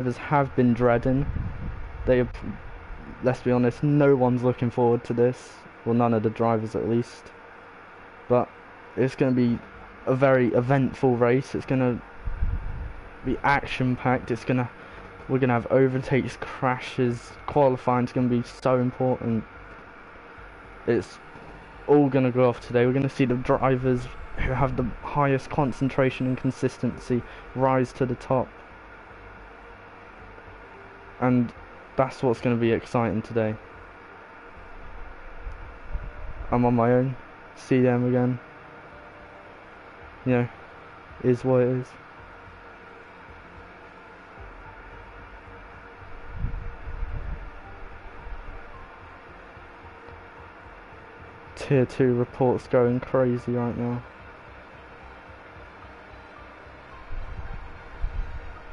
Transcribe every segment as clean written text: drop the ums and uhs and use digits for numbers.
drivers have been dreading. Let's be honest, no one's looking forward to this. Well, none of the drivers at least. But it's going to be a very eventful race. It's going to be action-packed. We're going to have overtakes, crashes. Qualifying's going to be so important. It's all going to go off today. We're going to see the drivers who have the highest concentration and consistency rise to the top. And that's what's going to be exciting today. I'm on my own. See them again. You know, is what it is. Tier 2 reports going crazy right now.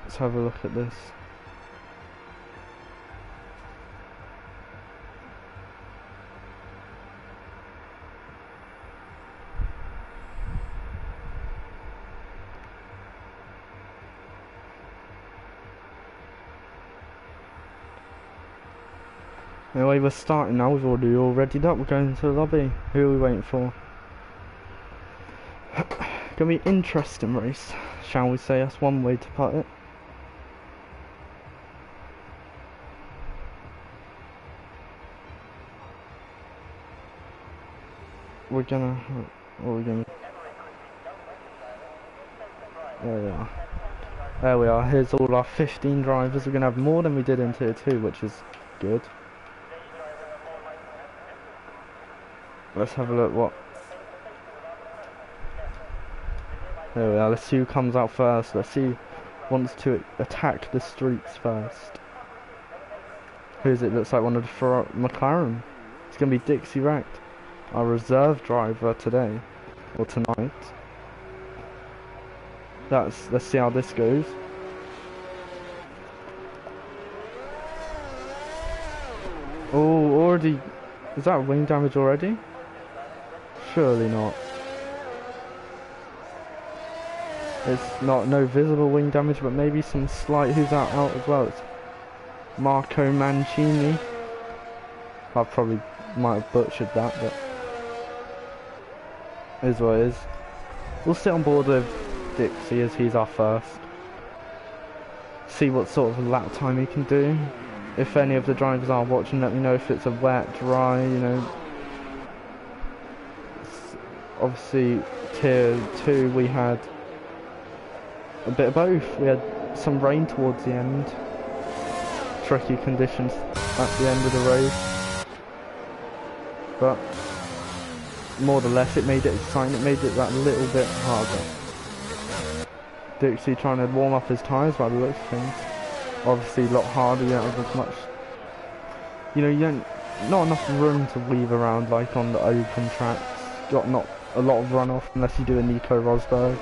Let's have a look at this. Anyway, we're starting now. We've already all readied up. We're going to the lobby. Who are we waiting for? Gonna be an interesting race, shall we say? That's one way to put it. What are we gonna? There we are. There we are. Here's all our 15 drivers. We're gonna have more than we did in Tier 2, which is good. Let's have a look what... There we are, let's see who comes out first. Let's see who wants to attack the streets first. Who is it? Looks like one of the McLaren. It's going to be Dixie Wrecked, our reserve driver today. Or tonight. Let's see how this goes. Oh, already... Is that wing damage already? Surely not. It's no visible wing damage, but maybe some slight. Who's out as well? It's Marco Mancini. I probably might have butchered that, but it is what it is. We'll sit on board with Dixie as he's our first. See what sort of lap time he can do. If any of the drivers are watching, let me know if it's a wet, dry, you know. Obviously, Tier 2 we had a bit of both. We had some rain towards the end. Tricky conditions at the end of the race. But, more or less, it made it exciting. It made it that little bit harder. Dixie trying to warm up his tyres by the looks of things. Obviously a lot harder, you don't have as much, you know, not enough room to weave around like on the open tracks. Got not a lot of runoff unless you do a Nico Rosberg.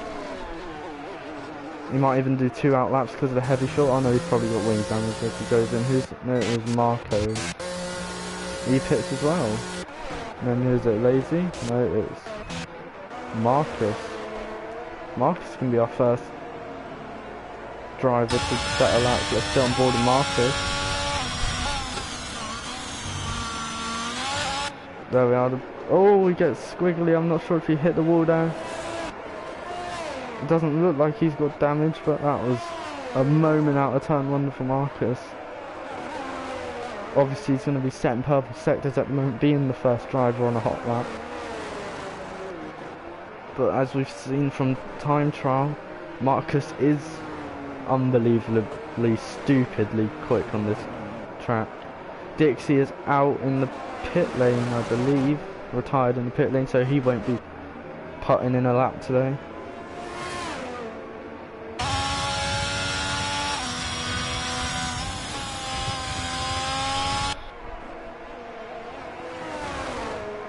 He might even do 2 out laps because of the heavy short. I know he's probably got wing damage if he goes in. No, it was Marco. He pits as well. And then who's it, Lazy? No, it's Marcus. Marcus can be our first driver to set a lap. Let's get on board with Marcus. There we are. Oh, he gets squiggly. I'm not sure if he hit the wall there. It doesn't look like he's got damage, but that was a moment out of turn 1 for Marcus. Obviously he's going to be setting purple sectors at the moment, being the first driver on a hot lap. But as we've seen from time trial, Marcus is unbelievably stupidly quick on this track. Dixie is out in the pit lane, I believe, retired in the pit lane, so he won't be putting in a lap today.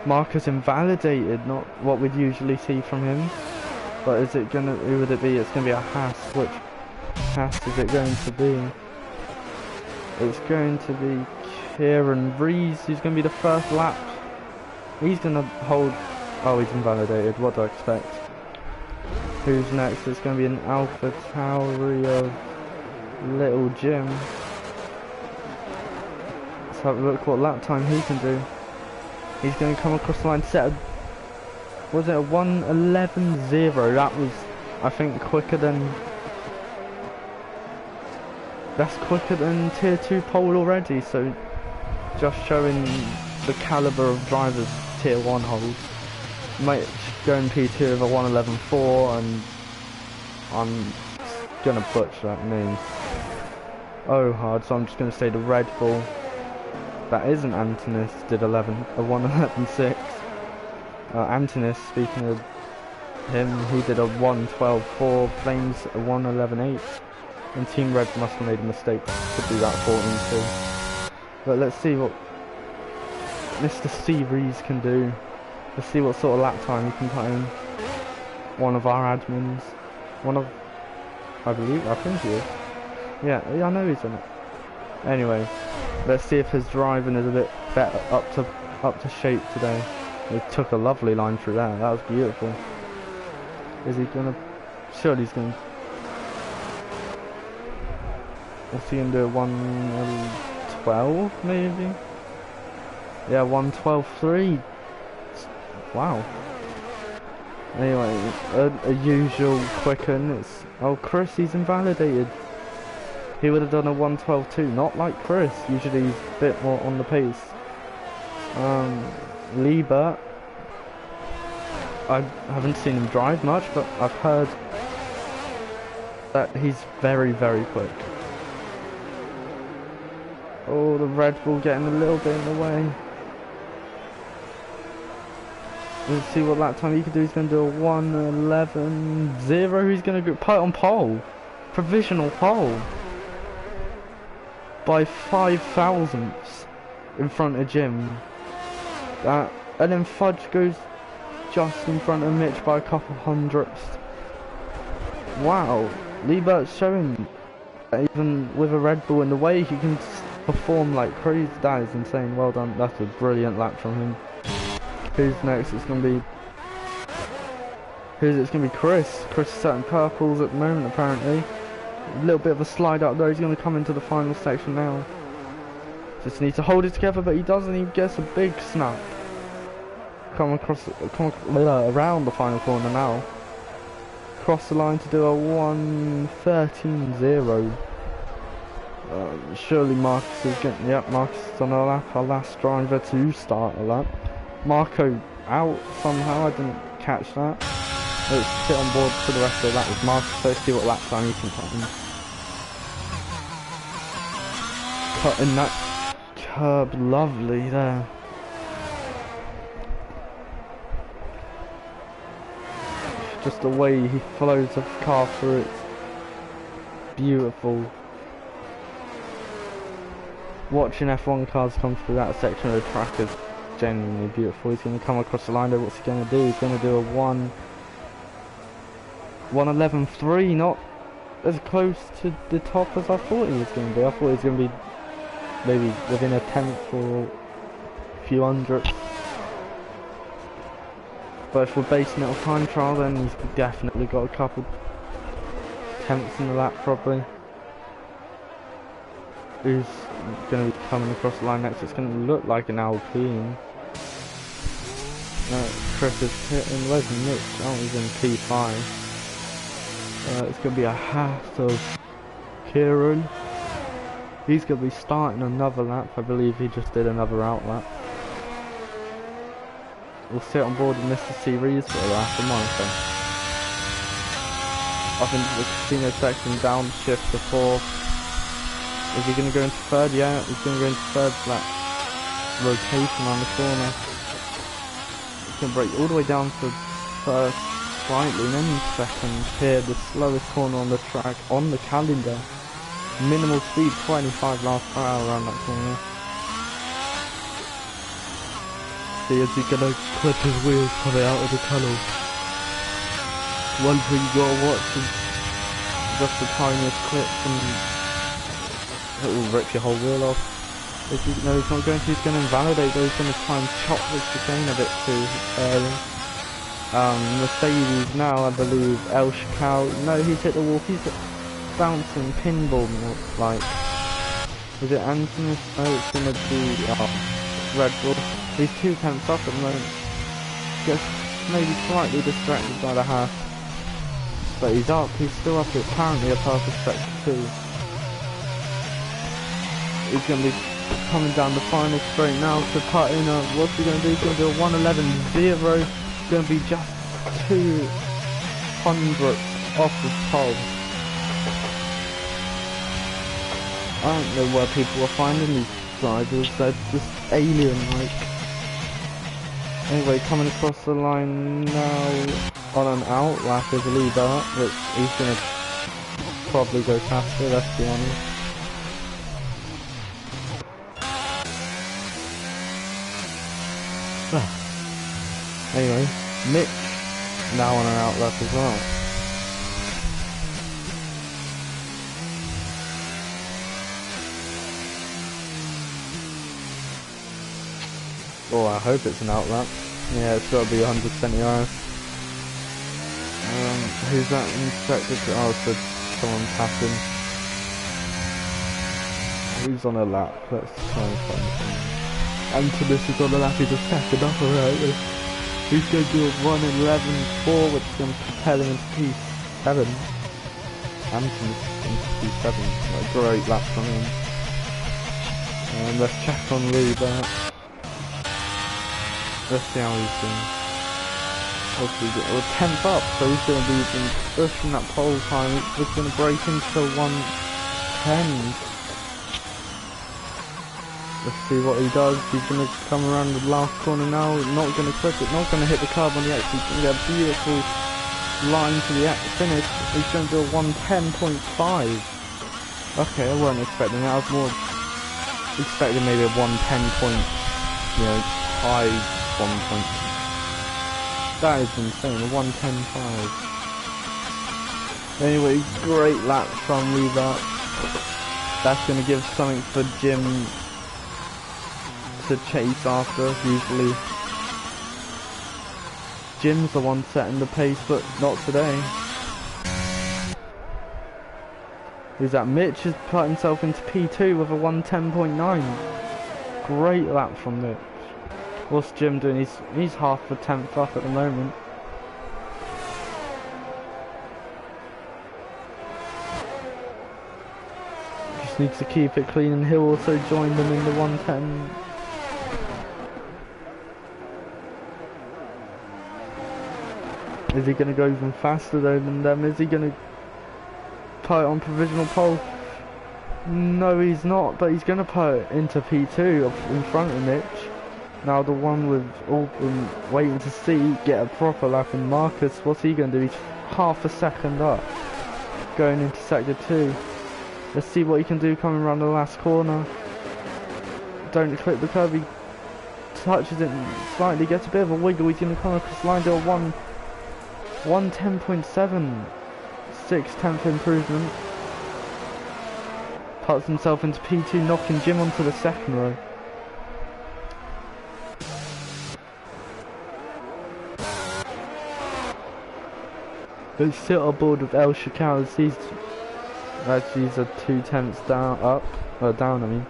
Marcus invalidated, not what we'd usually see from him. But is it gonna, who would it be? It's gonna be a Haas. Which Haas is it going to be? It's going to be Kieran Rees, who's gonna be the first lap. He's gonna hold, oh, he's invalidated, what do I expect? Who's next? It's gonna be an Alpha Tauri of Little Jim. Let's have a look what lap time he can do. He's going to come across the line, set a, was it a 1:11.0? That was, I think, quicker than, that's quicker than tier 2 pole already, so just showing the caliber of drivers tier 1 holds. Might go in P2 with a 1:11.4, and I'm gonna butcher that name. Oh hard, so I'm just gonna say the Red Bull. That isn't Antonis, did a 1:11.6. Antonis, speaking of him, he did a 1:12.4, Flames a 1:11.8, and Team Red must have made a mistake to do that 14 too. But let's see what Mr. Series can do. Let's see what sort of lap time he can put in. One of our admins. One of, I think he is. Yeah, I know he's in it. Anyway, let's see if his driving is a bit better, up to shape today. He took a lovely line through there. That was beautiful. Is he gonna? Surely he's gonna. What's he gonna do? 1:12 maybe? Yeah, 1:12.3. Wow. Anyway, a usual quicken. It's, oh, Chris, he's invalidated. He would have done a 1:12.2, not like Chris. Usually he's a bit more on the pace. Liebert, I haven't seen him drive much, but I've heard that he's very, very quick. Oh, the Red Bull getting a little bit in the way. Let's see what lap time he can do. He's going to do a 1:11.0. He's going to go put on pole. Provisional pole. By 5 thousandths in front of Jim. And then Fudge goes just in front of Mitch by a couple hundredths. Wow. Liebert's showing that even with a Red Bull in the way, he can perform like crazy. That is insane. Well done. That's a brilliant lap from him. Who's next? It's gonna be. Who's it's gonna be? Chris. Chris is setting purples at the moment, apparently. A little bit of a slide up there. He's gonna come into the final section now. Just needs to hold it together, but he doesn't. He gets a big snap. Come around the final corner now. Cross the line to do a 1:13.0. Surely Marcus is getting. Yep, Marcus is on a lap. Our last driver to start a lap. Marco out somehow, I didn't catch that. Let's sit on board for the rest of that with Marcus. Let's see what lap time he can cut in. Cutting that curb lovely there. Just the way he flows the car through it. Beautiful. Watching F1 cars come through that section of the track is genuinely beautiful. He's going to come across the line there. What's he going to do? He's going to do a 1:11.3, not as close to the top as I thought he was going to be. I thought he was going to be maybe within a tenth or a few hundredths. But if we're basing it on time trial, then he's definitely got a couple tenths in the lap probably. Who's going to be coming across the line next? It's going to look like an Alpine. Chris is hitting. Where's Mitch? Oh, he's in P5. It's going to be a hat of Kieran. He's going to be starting another lap. I believe he just did another out lap. We'll sit on board with Mr. Series for a lap in Monaco. Up into the casino section, downshift to fourth. Is he going to go into third? Yeah, he's going to go into third flat rotation on the corner. He's going to brake all the way down to first slightly, and then second here, the slowest corner on the track, on the calendar. Minimal speed, 25 miles per hour around that corner. See, is he going to clip his wheels coming out of the tunnel? One thing you got to watch is just the tiniest clips, and it will rip your whole wheel off. If you know he's not going to, he's going to invalidate, though he's going to try and chop the chicane a bit too early. Mercedes now, I believe, El Shikau, no, he's hit the wall, he's bouncing pinball, like, is it Anthony? Oh, it's gonna be, Red Bull. He's 2 tenths off at the moment. Gets maybe slightly distracted by the half. But he's up, he's still up, apparently a purple sector 2. He's gonna be coming down the final straight now to put in a, what's he gonna do? He's gonna do a 1:11.0. It's gonna be just 200 off the pole. I don't know where people are finding these drivers, they're just alien-like. Anyway, coming across the line now on an out lap is Lee Bart, which he's gonna probably go faster, let's be honest. Anyway, Mitch now on an out lap as well. Oh, I hope it's an out lap. Yeah, it's got to be 100% ERS. Who's that inspected? Oh, so someone passing. Who's on a lap? Let's try and find someone. Antonis is on a lap, he's a second off already. He's going to do a 1:11.4, which is going to propel him into P7. Antonis into P7. What a great lap from him. Let's check on Lee there. Let's see how he's doing. We're 10th up, so he's going to be pushing that pole time. He's going to break into 1:10. Let's see what he does. He's going to come around the last corner now. Not going to clip it, not going to hit the curb on the exit. He's going to get a beautiful line to the finish. He's going to do a 1:10.5. Okay, I wasn't expecting that. I was more expecting maybe a 1:10 high 1 point. That is insane, a 1:10.5. Anyway, great lap from Lever. That's going to give something for Jim to chase after. Usually Jim's the one setting the pace, but not today. Who's that? Mitch has put himself into P2 with a 1:10.9. Great lap from Mitch. What's Jim doing? He's half a tenth up at the moment. Just needs to keep it clean, and he'll also join them in the 1:10. Is he going to go even faster though than them? Is he going to put it on provisional pole? No, he's not, but he's going to put it into P2 in front of Mitch. Now the one we've all been waiting to see get a proper lap in Marcus. What's he going to do? He's half a second up going into sector 2. Let's see what he can do coming around the last corner. Don't clip the curb, he touches it and slightly gets a bit of a wiggle. He's going to come across the line, do a 1:10.7, 6/10 improvement. Puts himself into P2, knocking Jim onto the second row. They sit on board with El Shakal. He's a 2/10 down, down I mean.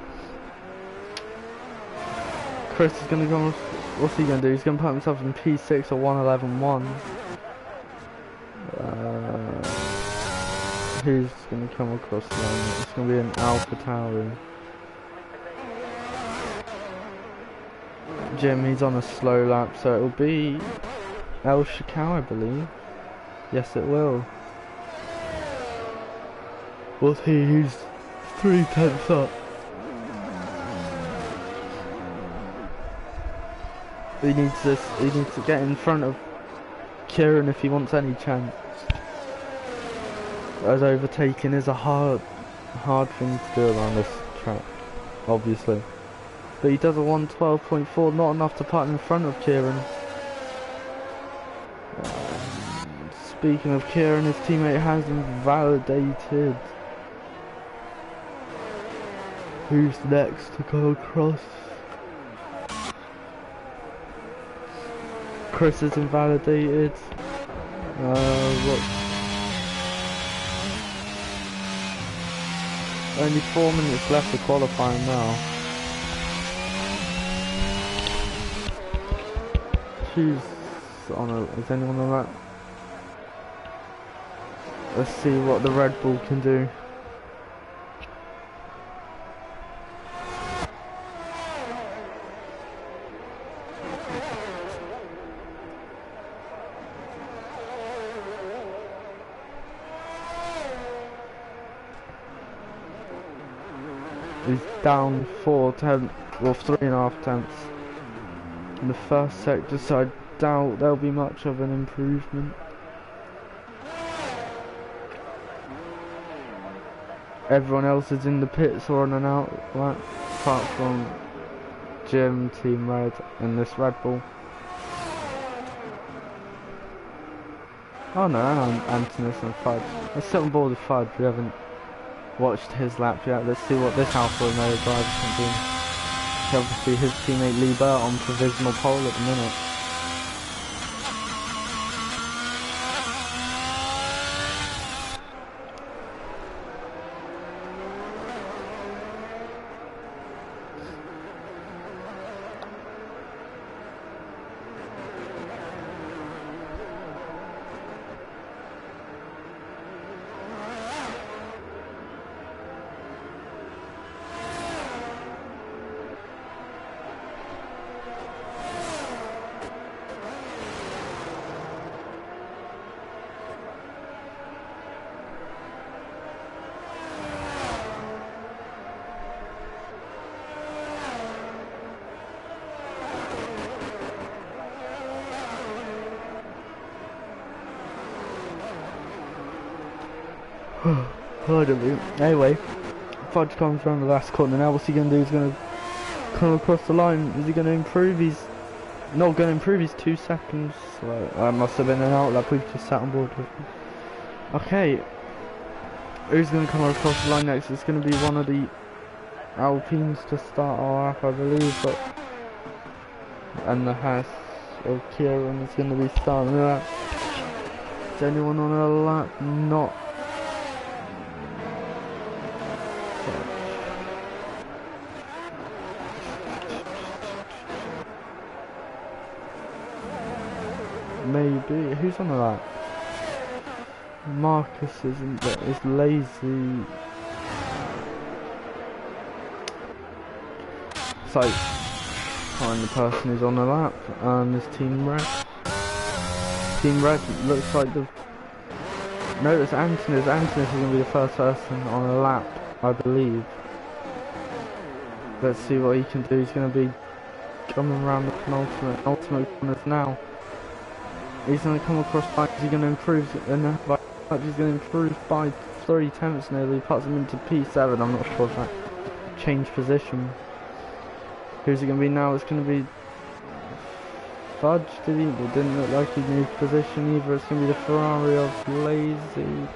Chris is going to go, what's he going to do? He's going to put himself in P6 or 1:11.1. Who's going to come across the line? It's going to be an Alpha Tauri. Jim, he's on a slow lap, so it'll be El Shakal, I believe. Yes, it will. What's he's 3/10 up. He needs to get in front of Kieran if he wants any chance. As overtaking is a hard thing to do around this track, obviously. But he does a 1:12.4, not enough to put in front of Kieran. Speaking of Kieran, his teammate has invalidated. Who's next to go across? Chris is invalidated. What? Only 4 minutes left to qualifying now. Who's on a, is anyone on that? Let's see what the Red Bull can do. He's down 4 tenths, or 3.5 tenths in the first sector, so I doubt there'll be much of an improvement. Everyone else is in the pits or on and out, right? Apart from Jim, Team Red, and this Red Bull. Oh no, and Antonis and Fudge. Let's sit on board with Fudge. We haven't watched his lap yet. Let's see what this Alfa Romeo driver can do. Obviously his teammate Lee Burt on provisional pole at the minute. Anyway, Fudge comes around the last corner now. What's he going to do? He's going to come across the line. Is he going to improve? He's not going to improve. He's 2 seconds slow. That must have been an outlap we've just sat on board with. Okay, who's going to come across the line next? It's going to be one of the Alpines to start our lap, I believe. But and the Haas of Kieran is going to be starting the lap. Is anyone on a lap? Not. Maybe. Who's on that? Marcus isn't, but it's lazy. So, find the person who's on the lap, and it's Team Red. Team Red looks like the... No, it's Antonis. Antonis is going to be the first person on a lap, I believe. Let's see what he can do. He's going to be coming around the penultimate corners now. He's going to come across by, he's going to improve, and he's going to improve by 3 tenths nearly, puts him into P7. I'm not sure if that changed position. Who's it going to be now? It's going to be Fudge, did he? It didn't look like he moved position either. It's going to be the Ferrari of Lazy.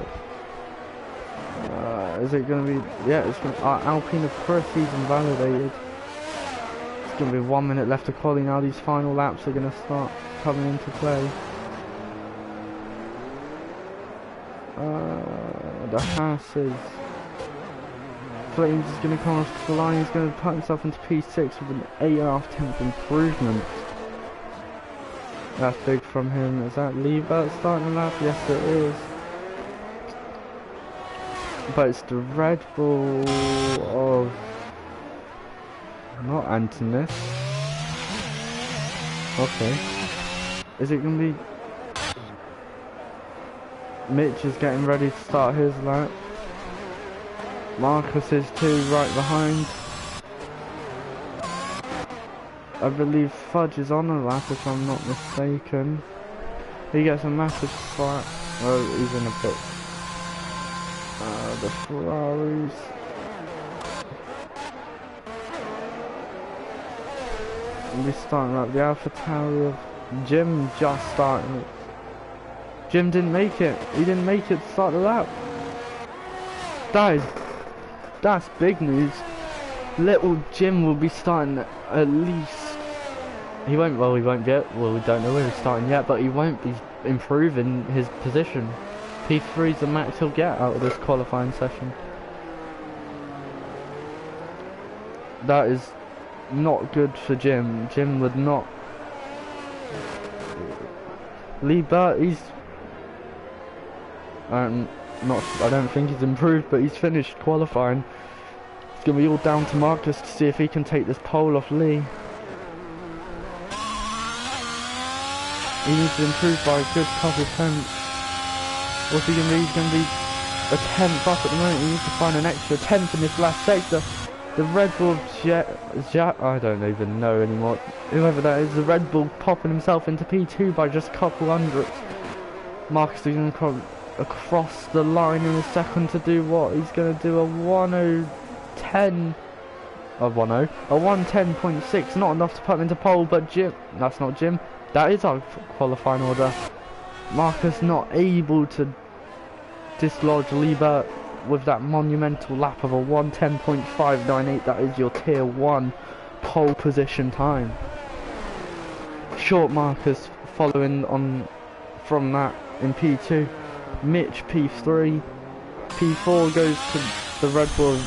Is it going to be, yeah, it's going to, Alpine of course he's invalidated. It's going to be 1 minute left to quali now. These final laps are going to start coming into play. The Haas's Flames is going to come off the line. He's going to put himself into P6 with an 8.5 tenth improvement. That's big from him. Is that Lee Burt starting the lap? Yes, it is. But it's the Red Bull of not Antonis. Okay. Is it going to be... Mitch is getting ready to start his lap. Marcus is too, right behind. I believe Fudge is on a lap if I'm not mistaken. He gets a massive spot. Oh, he's in a pit. The Ferraris. We're starting up the Alpha Tower of Jim just starting it. Jim didn't make it. He didn't make it to start the lap. That's big news. Little Jim will be starting at least. He won't. Well, he won't get. Well, we don't know where he's starting yet, but he won't be improving his position. P3 is the max he'll get out of this qualifying session. That is not good for Jim. Jim would not. Lee Burt, he's not. I don't think he's improved, but he's finished qualifying. It's gonna be all down to Marcus to see if he can take this pole off Lee. He needs to improve by a good couple tenths. What's he gonna be? He's gonna be a tenth up at the moment. He needs to find an extra tenth in this last sector. The Red Bull I don't even know anymore. Whoever that is, the Red Bull popping himself into P2 by just a couple hundredths. Marcus is going to come across the line in a second to do what? He's going to do a 1:10. A 1:10.6. Not enough to put him into pole, but Jim. That's not Jim. That is our qualifying order. Marcus not able to dislodge Liebert with that monumental lap of a 1:10.598. That is your tier 1 pole position time. Short Marcus following on from that in P2. Mitch P3. P4 goes to the Red Bull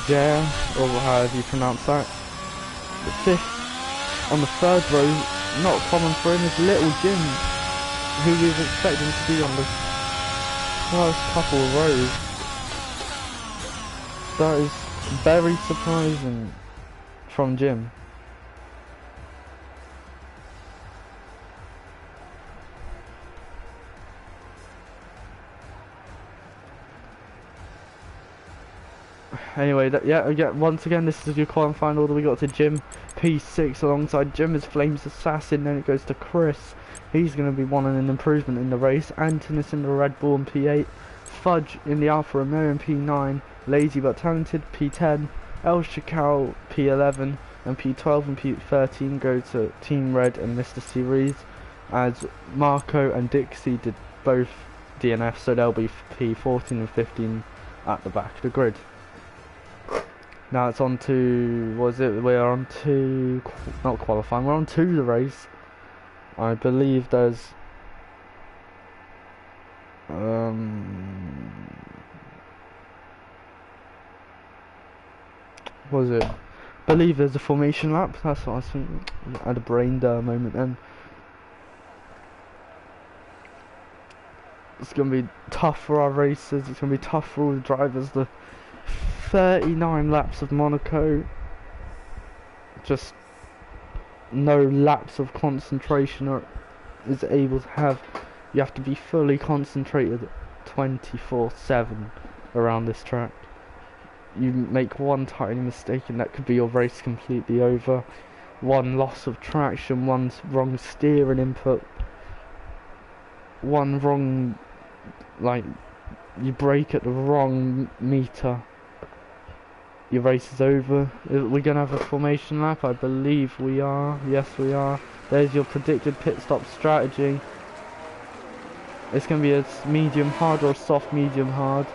Jer, or however you pronounce that. The 5th on the 3rd row, not common for him, is Little Jim, who we was expecting to be on the first couple of rows. That is very surprising from Jim. Anyway, once again, this is your qualifying order. We got to Jim P6 alongside Jim as Flames Assassin. Then it goes to Chris. He's going to be wanting an improvement in the race. Antonis in the Red Bull in P8. Fudge in the Alfa Romeo in P9. Lazy but Talented P10. El Shakal P11. And P12 and P13 go to Team Red and Mr. Series, as Marco and Dixie did both DNF, so they'll be P14 and 15 at the back of the grid. Now it's on to, we're on to, not qualifying, we're on to the race. I believe there's, I believe there's a formation lap, that's what I was thinking. I had a brain there moment then. It's going to be tough for our racers, it's going to be tough for all the drivers. The 39 laps of Monaco, just no lapse of concentration or is able to have. You have to be fully concentrated 24/7 around this track. You make one tiny mistake and that could be your race completely over. One loss of traction, one wrong steering input, one wrong, like, you brake at the wrong meter, your race is over. We're going to have a formation lap, I believe we are. Yes, we are. There's your predicted pit stop strategy. It's going to be a medium hard or a soft medium hard.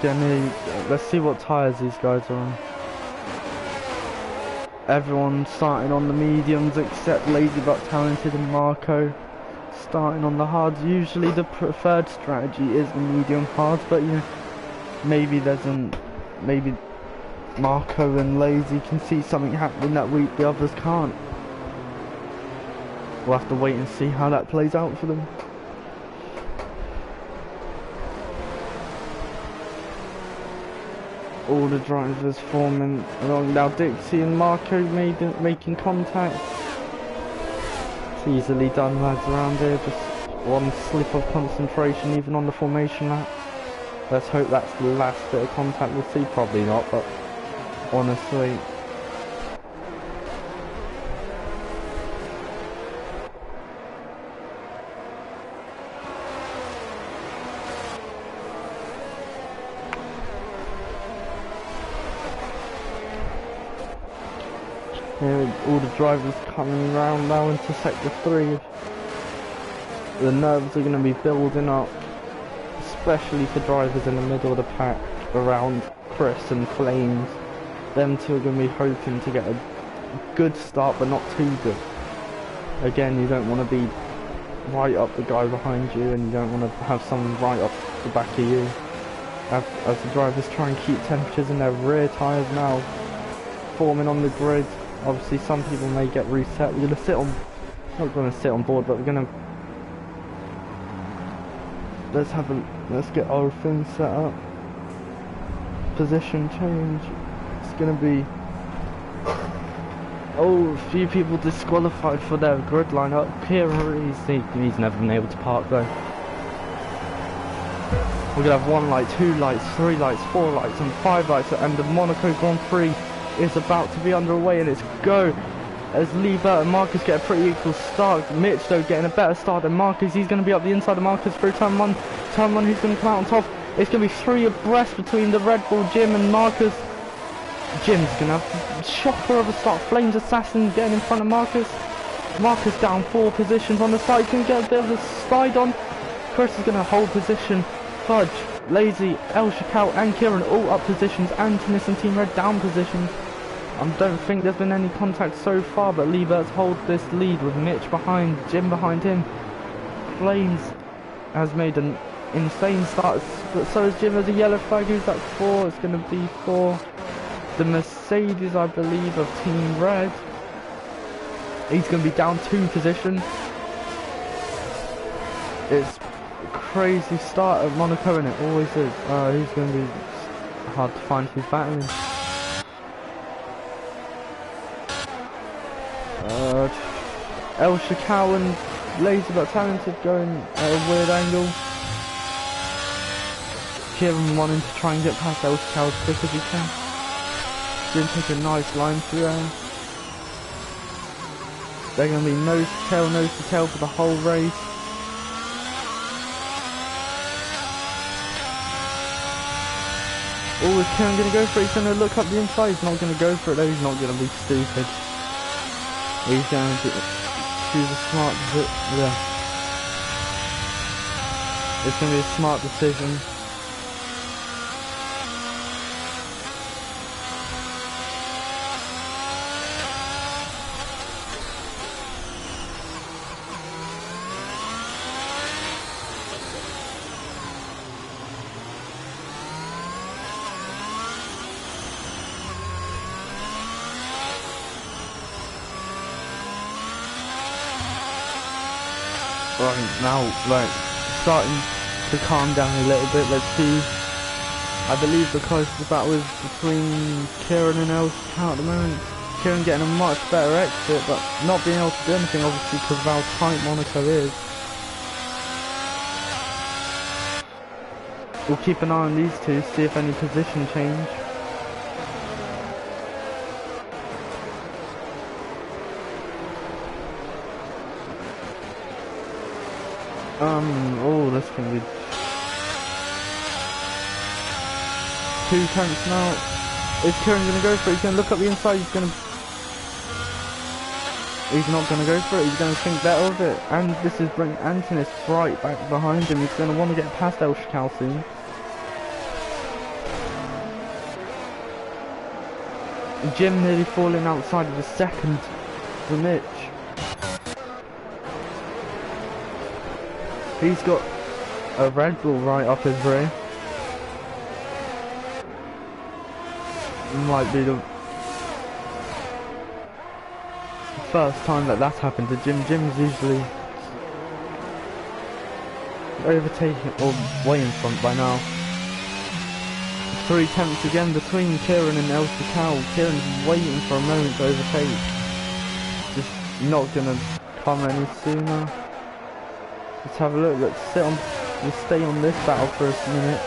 Again, let's see what tyres these guys are on. Everyone's starting on the mediums except Lazy but Talented and Marco. Starting on the hards. Usually the preferred strategy is the medium hards, but you know, maybe maybe Marco and Lazy can see something happening that week the others can't. We'll have to wait and see how that plays out for them. All the drivers forming along now. Dixie and Marco making contact. It's easily done, lads, around here. Just one slip of concentration even on the formation lap. Let's hope that's the last bit of contact we'll see. Probably not, but honestly, all the drivers coming around now into sector 3. The nerves are going to be building up, especially for drivers in the middle of the pack around Chris and Flames. Them two are going to be hoping to get a good start, but not too good. Again, you don't want to be right up the guy behind you, and you don't want to have someone right up the back of you. As the drivers try and keep temperatures in their rear tyres now, forming on the grid. Obviously some people may get reset. We're going to sit on, not going to sit on board, but we're going to, let's get our things set up. Position change, it's going to be, oh, a few people disqualified for their grid lineup. Kieran, he's never been able to park though. We're going to have 1 light, 2 lights, 3 lights, 4 lights and 5 lights, and the Monaco Grand Prix is about to be underway, and it's go as Lee Burt and Marcus get a pretty equal start. Mitch though getting a better start than Marcus. He's going to be up the inside of Marcus through turn 1. Turn 1, who's going to come out on top? It's going to be 3 abreast between the Red Bull Jim and Marcus. Jim's going to have a shocker of a start. Flames Assassin getting in front of Marcus. Marcus down 4 positions on the side. He's going to get a bit of a slide on. Chris is going to hold position. Fudge, Lazy, El Shakal and Kieran all up positions. Antonis and Team Red down positions. I don't think there's been any contact so far, but Lee Burt's hold this lead with Mitch behind, Jim behind him. Flames has made an insane start, but so is Jim. There's a yellow flag. Who's that for? It's going to be for the Mercedes, I believe, of Team Red. He's going to be down 2 positions. It's a crazy start at Monaco, and it always is. He's going to be hard to find who's battling. El Shakal and Lazy but Talented going at a weird angle. Kieran wanting to try and get past El Shakal as quick as he can. Didn't take a nice line through there. They're going to be nose to tail for the whole race. Oh, is Kieran going to go for it? He's going to look up the inside. He's not going to go for it though. He's not going to be stupid. He's going to choose a smart decision. Yeah. It's going to be a smart decision. Right, now, like, starting to calm down a little bit. Let's see. I believe the closest battle is between Kieran and El Shakal at the moment. Kieran getting a much better exit, but not being able to do anything, obviously, because of how tight Monaco is. We'll keep an eye on these two, see if any position change. Oh, that's gonna be 2 tenths now. Is Kieran gonna go for it? He's gonna look up the inside. He's not gonna go for it. He's gonna think better of it. And this is bringing Antonis right back behind him. He's gonna want to get past El Shakal soon. Jim nearly falling outside of the second for Mitch. He's got a Red Bull right up his rear. Might be the first time that that's happened to Jim. Jim's usually overtaking or way in front by now. 3 tenths again between Kieran and El Shakal. Kieran's waiting for a moment to overtake. Just not gonna come any sooner. Let's have a look. Let's stay on this battle for a minute.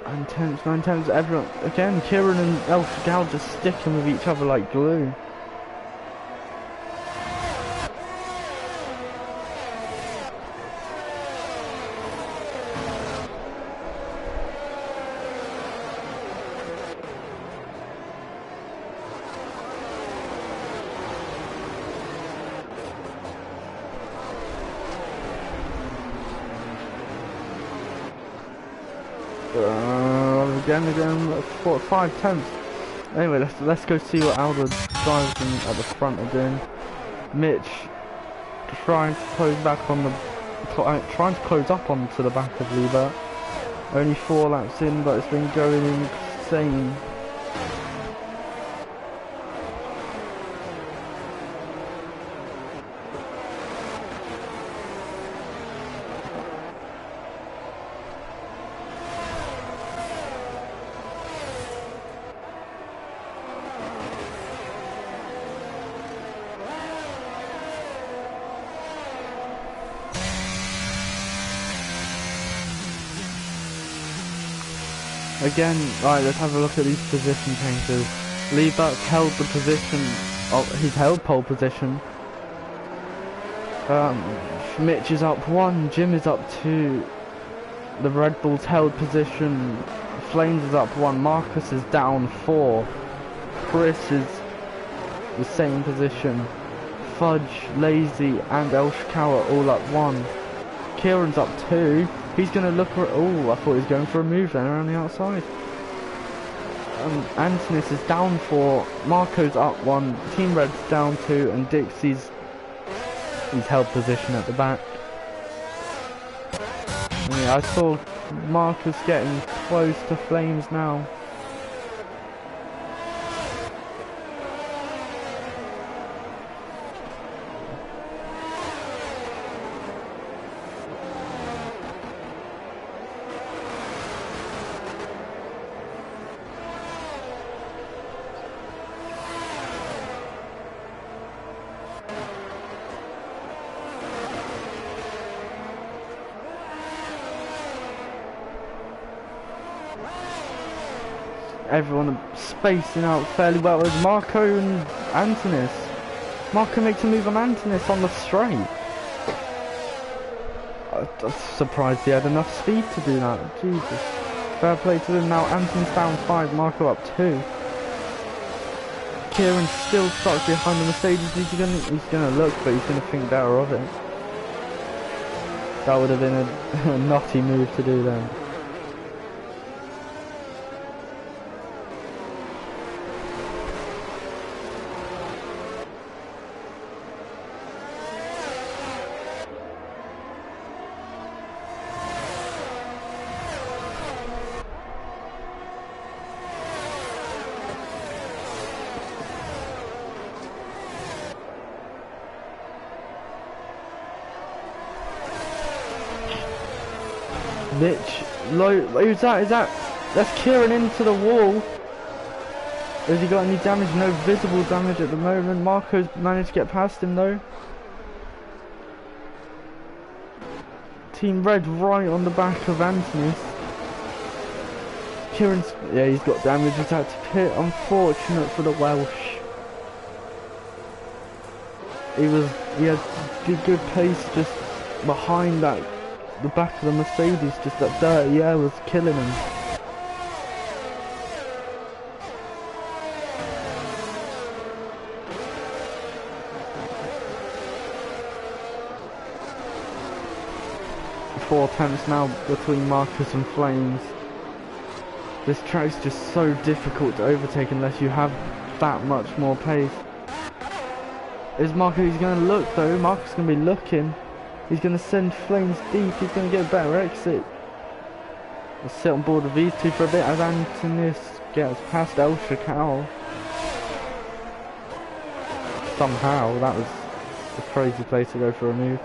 And 10ths, 9 tenths, everyone again. Kieran and El Shakal just sticking with each other like glue. Again, 5 tenths. Anyway, let's go see what Aldo drivers at the front are doing. Mitch trying to close back on the, trying to close up onto the back of Liebert. Only 4 laps in, but it's been going insane. Again, right, let's have a look at these position changes. Liebert's held the position, he's held pole position. Mitch is up 1, Jim is up 2. The Red Bull's held position. Flames is up 1, Marcus is down 4. Chris is the same position. Fudge, Lazy and El Shikawa all up 1. Kieran's up 2. He's going to look for... Oh, I thought he was going for a move then around the outside. Antonis is down 4. Marco's up 1. Team Red's down 2. And Dixie's... He's held position at the back. Yeah, I saw Marcus getting close to Flames now. Everyone spacing out fairly well with Marco and Antonis. Marco makes a move on Antonis on the straight. I'm surprised he had enough speed to do that. Jesus. Fair play to him now. Antonis down 5, Marco up 2. Kieran still stuck behind the Mercedes. He's gonna look, but he's gonna think better of it. That would have been a nutty move to do then. Mitch, low, who's that? That's Kieran into the wall. Has he got any damage? No visible damage at the moment. Marco's managed to get past him though. Team Red right on the back of Antonis. Kieran's, yeah, he's got damage. He's had to pit. Unfortunate for the Welsh. He had good pace just behind that. The back of the Mercedes, just that dirty air was killing him. Four tenths now between Marcus and Flames. This track's just so difficult to overtake unless you have that much more pace. Is Marcus, he's going to look though, Marcus is going to be looking. He's going to send Flames deep, he's going to get a better exit. We'll sit on board with these two for a bit as Antonis gets past El Shikawa. Somehow, that was a crazy place to go for a move.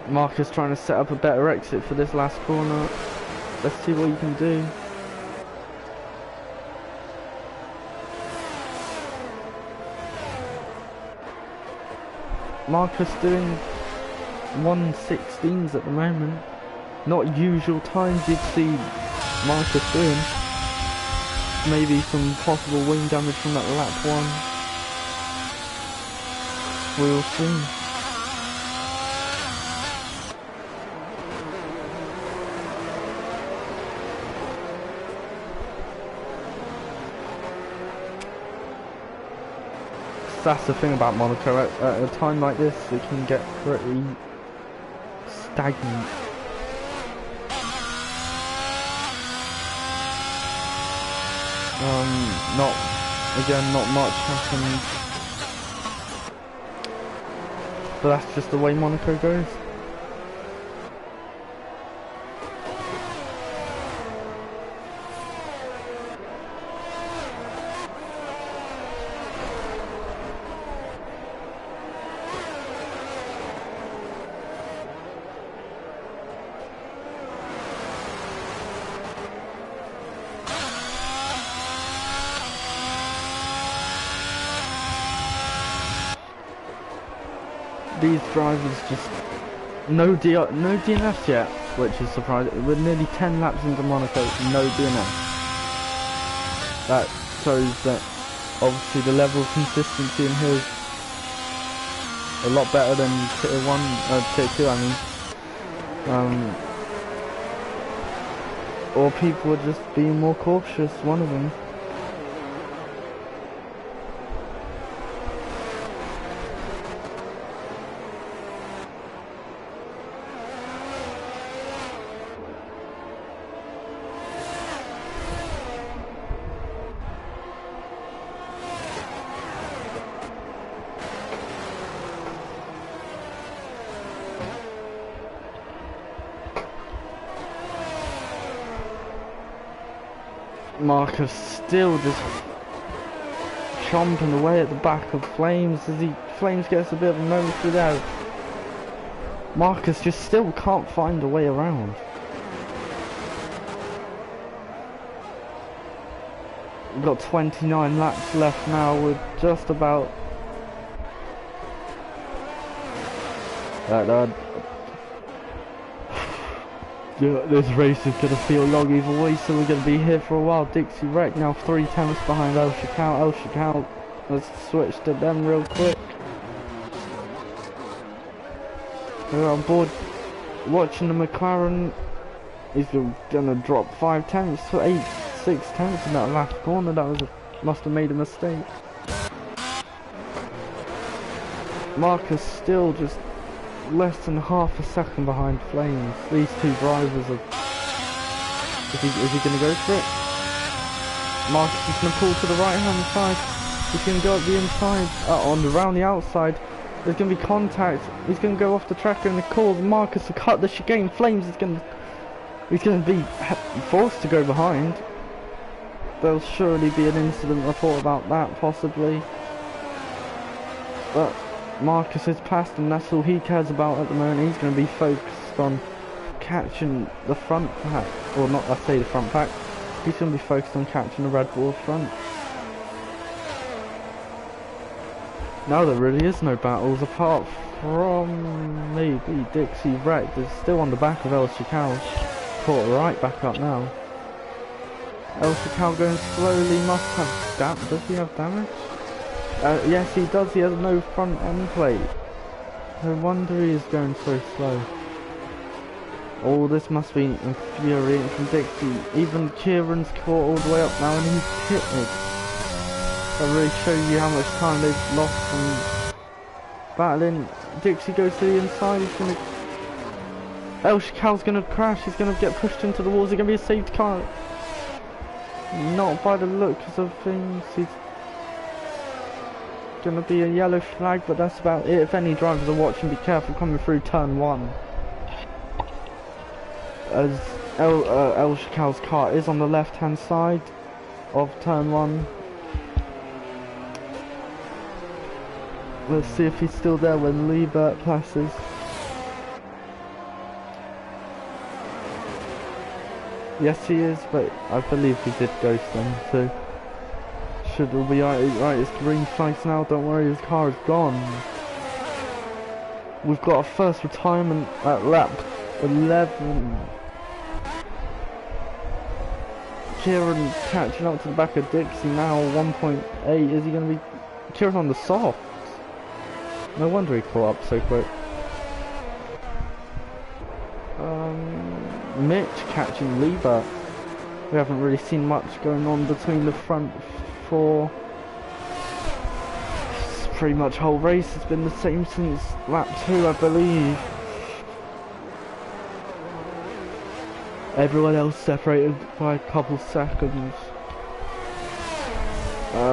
Marcus trying to set up a better exit for this last corner. Let's see what you can do. Marcus doing 1:16s at the moment. Not usual times you'd see Marcus doing. Maybe some possible wing damage from that lap 1. We'll see. That's the thing about Monaco, at a time like this it can get pretty stagnant. Not much happened. But that's just the way Monaco goes. These drivers just no DNF yet, which is surprising. We're nearly 10 laps into Monaco, no DNF. That shows that obviously the level of consistency in here is a lot better than tier 2. I mean, or people are just being more cautious. One of them. Marcus still just chomping away at the back of Flames as Flames gets a bit of a moment through there. Marcus just still can't find a way around. We've got 29 laps left now. We're just about this race is going to feel long either way, so we're going to be here for a while. Dixie Wreck now 3 tenths behind El Shakal. El Shakal has switched to them real quick. We're on board watching the McLaren. He's going to drop 5 tenths to 6 tenths in that last corner. Must have made a mistake. Marcus still just less than half a second behind Flames. These two drivers are... Is he going to go for it? Marcus is going to pull to the right hand side. He's going to go up the inside, around the outside. There's going to be contact. He's going to go off the track and the call. Marcus will cut the chicane. Flames is going to... He's going to be forced to go behind. There'll surely be an incident report about that, possibly. But Marcus has passed him, that's all he cares about at the moment. He's going to be focused on catching the front pack, or not, I say the front pack. He's going to be focused on catching the Red Bull front. Now there really is no battles apart from maybe Dixie Wreck. They're still on the back of El Shakal. Caught right back up now. El Shakal going slowly, must have damage. Does he have damage? Yes, he does. He has no front end plate. No wonder he is going so slow. Oh, this must be infuriating from Dixie. Even Kieran's caught all the way up now and he's pitted. That really shows you how much time they've lost from battling. Dixie goes to the inside. He's going to... El Shakal's going to crash. He's going to get pushed into the walls. It's going to be a safety car. Not by the looks of things. He's going to be a yellow flag, but that's about it. If any drivers are watching, be careful coming through turn 1. As El Shakal's car is on the left hand side of turn 1. Let's see if he's still there when Liebert passes. Yes, he is, but I believe he did ghost them, so should all be right. It's green flags now, don't worry, his car is gone. We've got a first retirement at lap 11. Kieran catching up to the back of Dixie now, 1.8. Is he going to be... Kieran on the soft? No wonder he caught up so quick. Mitch catching Liebert. We haven't really seen much going on between the front 4. Pretty much whole race has been the same since lap 2, I believe. Everyone else separated by a couple seconds.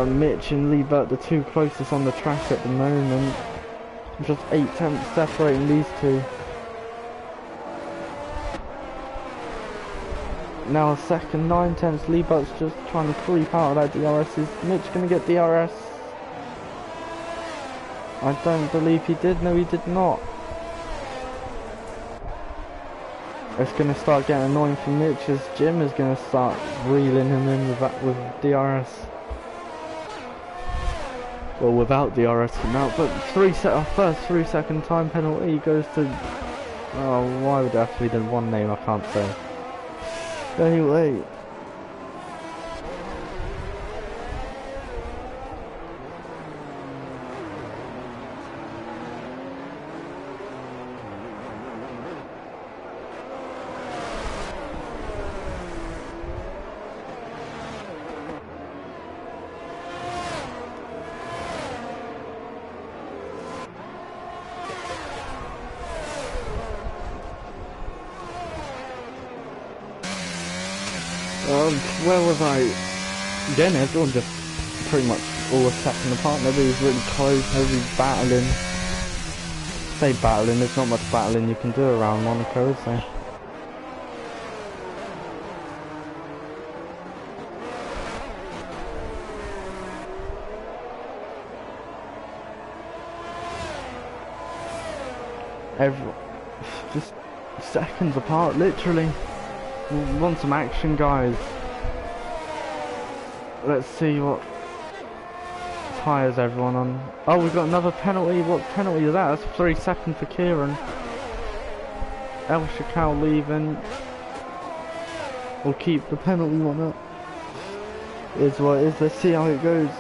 Mitch and Liebert, the two closest on the track at the moment. Just 8 tenths separating these two. Now a second, 9 tenths. Liebert's just trying to creep out of that DRS. Is Mitch going to get DRS? I don't believe he did. No, he did not. It's going to start getting annoying for Mitch as Jim is going to start reeling him in with DRS. Well, without DRS now, but first 3 second time penalty goes to... Oh, why would it have to be the one name? I can't say. Anyway. Where was I? Again, everyone just pretty much all attacking the park. Nobody's really close, nobody's battling. Say battling, there's not much battling you can do around Monaco, is there? Just seconds apart, literally. We want some action, guys. Let's see what tyres everyone on. Oh, we've got another penalty. What penalty is that? That's 3 seconds for Kieran. El Shakal leaving. We'll keep the penalty one up. Is what it is. Let's see how it goes.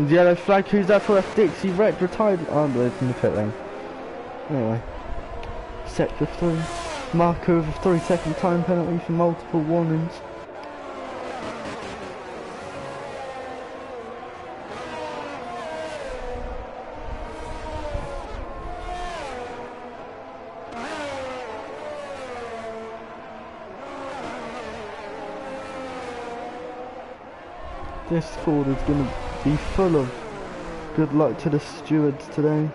Yellow flag, who's that for? F Dixie Red retired. Oh, no, it's in the pit lane. Anyway, sector 3. Marco with a 3 second time penalty for multiple warnings. This squad is going to be full of good luck to the stewards today.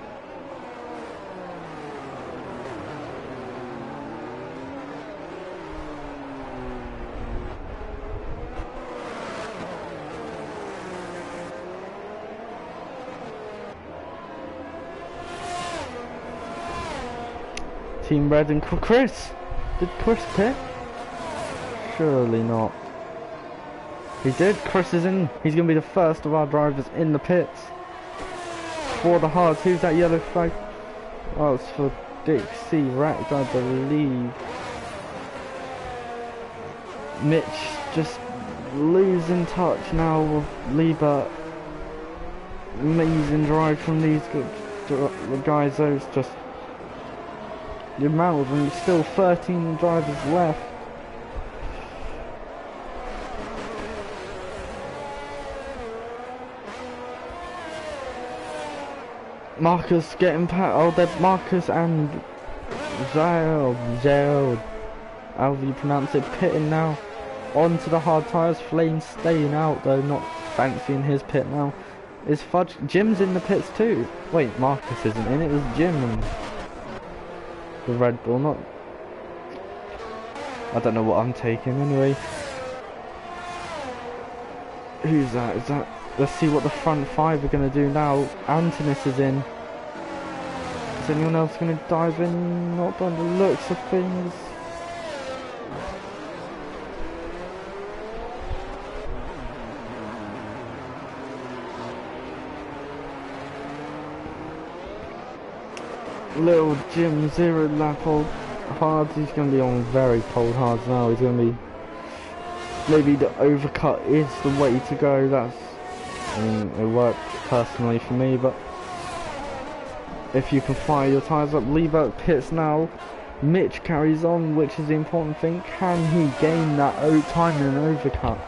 Team Red and Chris. Did Chris pit? Surely not. He did. Chris is in. He's going to be the first of our drivers in the pits. For the hards. Who's that yellow flag? Oh, it's for Dixie Racked, I believe. Mitch just losing touch now with Liebert. Amazing drive from these guys. Though it's just the amount of them. Still 13 drivers left. Marcus getting past. Oh, they're Marcus and Zell. However you pronounce it, pitting now. Onto the hard tyres. Flame staying out though, not fancying his pit now. Is Fudge? Jim's in the pits too. Wait, Marcus isn't in. It was Jim and the Red Bull. Not. I don't know what I'm taking anyway. Who's that? Is that? Let's see what the front 5 are going to do now. Antonis is in. Is anyone else going to dive in? Not by the looks of things. little Jim zero lap old hards. He's going to be on very cold hards now. He's going to be, maybe the overcut is the way to go. That's, I mean, it worked personally for me, but if you can fire your tyres up. Liebert pits now. Mitch carries on, which is the important thing. Can he gain that time in an overcut?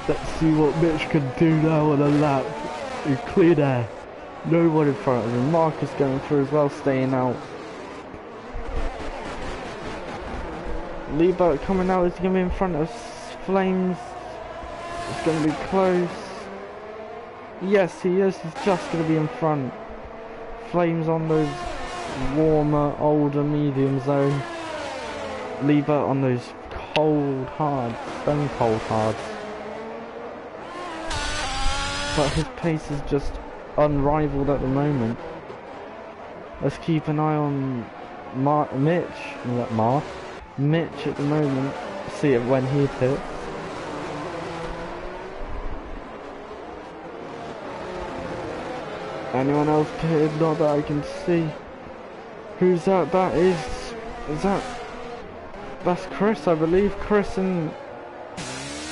Let's see what Mitch can do now on a lap. He's clear there. No one in front of him. Marcus going through as well, staying out. Liebert coming out. Is he going to be in front of Flames? It's going to be close. Yes, he is. He's just going to be in front. Flames on those warmer, older medium zone. Liebert on those cold hards, stone cold hards. But his pace is just unrivaled at the moment. Let's keep an eye on Mitch at the moment. See it when he pits. Anyone else pitted? Not that I can see. Who's that? That's Chris, I believe. Chris and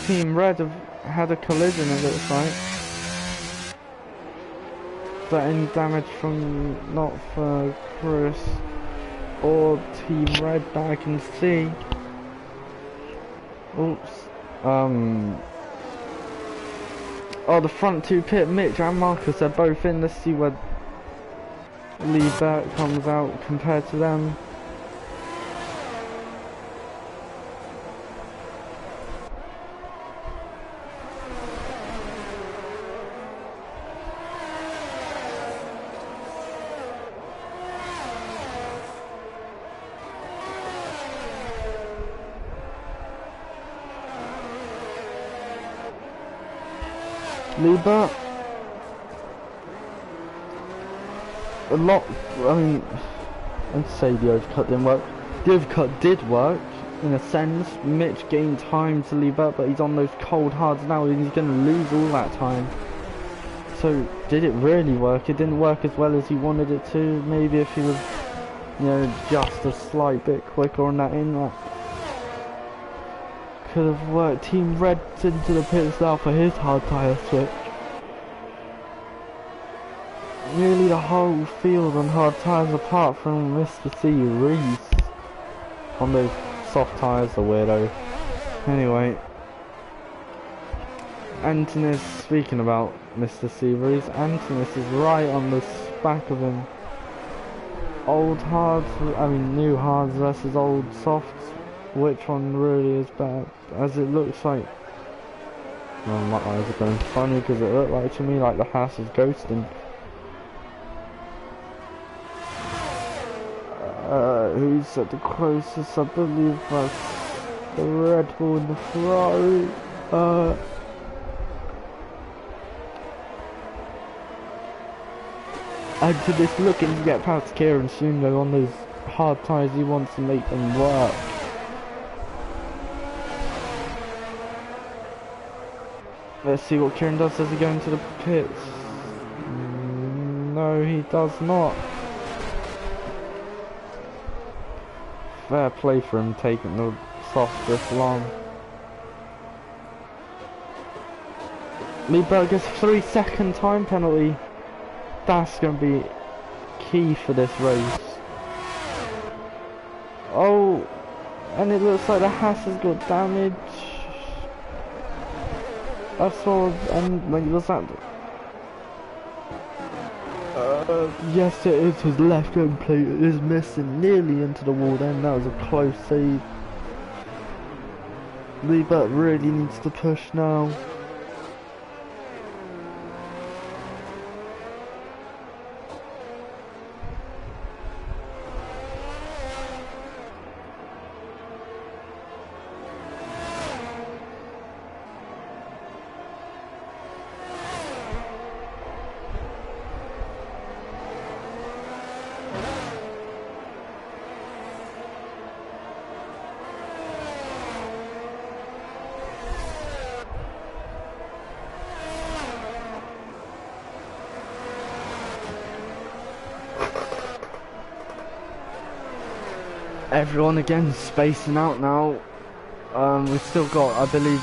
Team Red have had a collision, it looks like. Is there any damage from, not for Chris or Team Red that I can see? Oops. Oh, the front two pit, Mitch and Marcus are both in. Let's see where Liebert comes out compared to them. Liebert, a lot, I mean, I'd say the overcut didn't work. The overcut did work, in a sense. Mitch gained time to Liebert, but he's on those cold hards now, and he's going to lose all that time. So, did it really work? It didn't work as well as he wanted it to. Maybe if he was, you know, just a slight bit quicker on that in lap. Could have worked. Team Red's into the pits now for his hard tyre switch. Nearly the whole field on hard tyres apart from Mr. C. Reese on those soft tyres, the weirdo. Anyway, Antonis, speaking about Mr. C. Reese, Antonis is right on the back of him. Old hards, I mean new hards versus old softs. Which one really is better? As it looks like, well, my eyes are going funny because it looked like to me like the Haas is ghosting. Who's at the closest? I believe that's the Red Bull and the Ferrari. Antonis looking to get past Kieran soon though on those hard tyres. He wants to make them work. Let's see what Kieran does. Does he go into the pits? No, he does not. Fair play for him taking the soft this long. Liebert gets a 3-second time penalty. That's going to be key for this race. Oh, and it looks like the Haas has got damage. I saw, and like, was that? Yes, it is. His left end plate is missing, nearly into the wall. Then that was a close save. Liebert really needs to push now. Everyone again spacing out now. We've still got, I believe,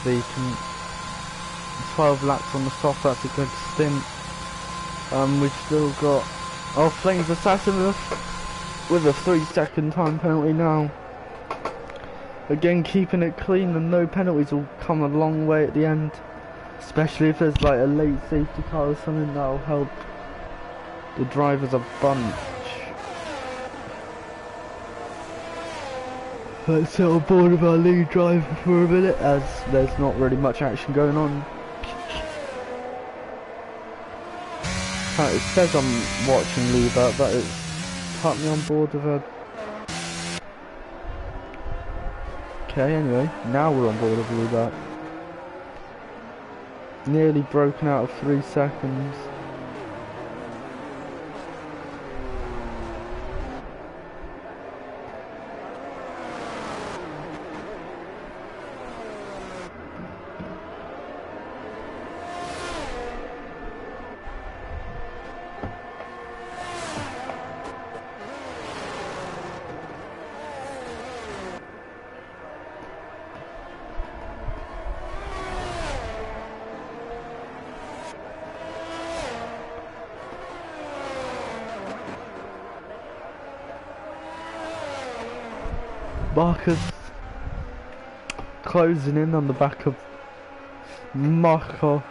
the 12 laps on the soft. That's a good stint. We've still got Flames Assassin with a 3-second time penalty now. Again, keeping it clean and no penalties will come a long way at the end. Especially if there's like a late safety car or something, that'll help the drivers a bunch. Let's sit on board with our lead driver for a minute, as there's not really much action going on. It says I'm watching lead up, but it's cut me on board with her. Okay, anyway, now we're on board with lead up. Nearly broken out of 3 seconds. Marcus closing in on the back of Monaco.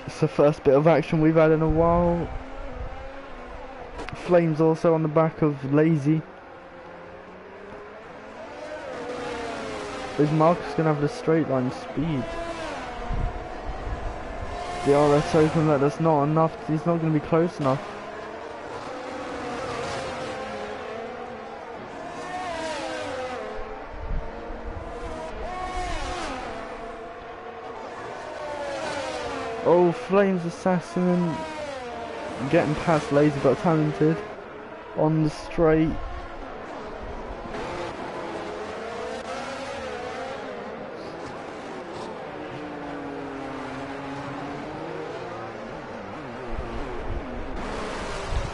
It's the first bit of action we've had in a while. Flames also on the back of Lazy. Is Marcus gonna have the straight line speed? The RS open, that that's not enough. He's not gonna be close enough. Oh, Flames Assassin getting past Lazy but talented on the straight.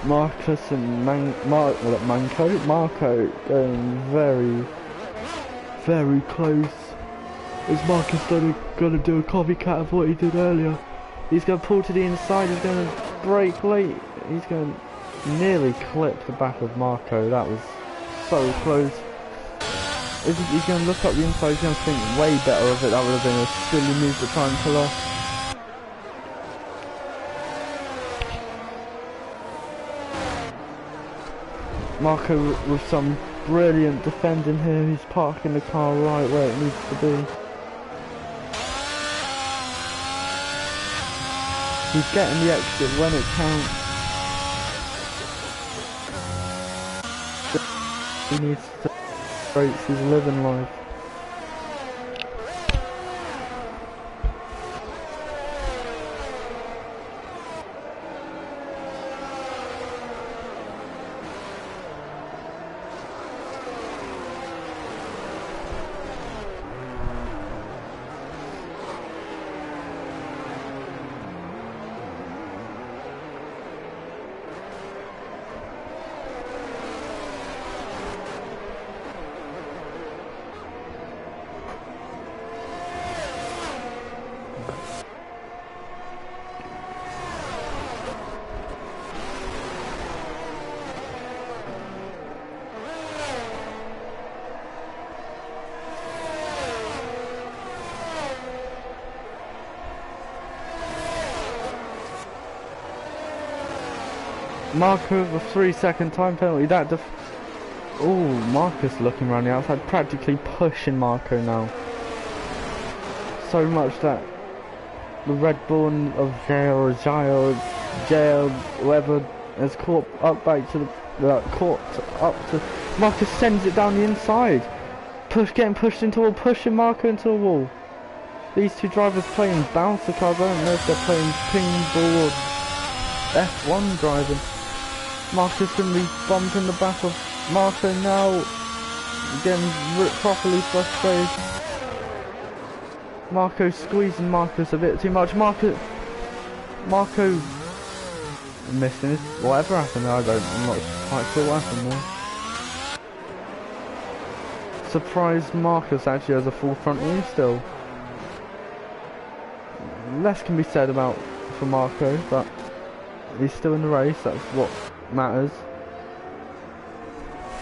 Marcus and Marco going very close. Is Marcus gonna do a copycat of what he did earlier? He's going to pull to the inside, he's going to brake late, he's going to nearly clip the back of Marco. That was so close. He's going to look up the inside, he's going to think way better of it. That would have been a silly move to try and pull off. Marco with some brilliant defending here. He's parking the car right where it needs to be. He's getting the exit when it counts. He needs to break his living life. Marco with a 3-second time penalty. Oh, Marcus looking around the outside, practically pushing Marco now. So much that the Red Bull of Jail, whoever has caught up back to the Marcus sends it down the inside. Getting pushed into a wall, pushing Marco into a wall. These two drivers playing bouncer cars. I don't know if they're playing pinball or F1 driving. Marcus going to be bumping the back of Marco now, getting properly frustrated. Marco squeezing Marcus a bit too much. Marco missing. Whatever happened there, I'm not quite sure what happened there. Surprised Marcus actually has a full front wheel still. Less can be said about for Marco, but he's still in the race, that's what matters.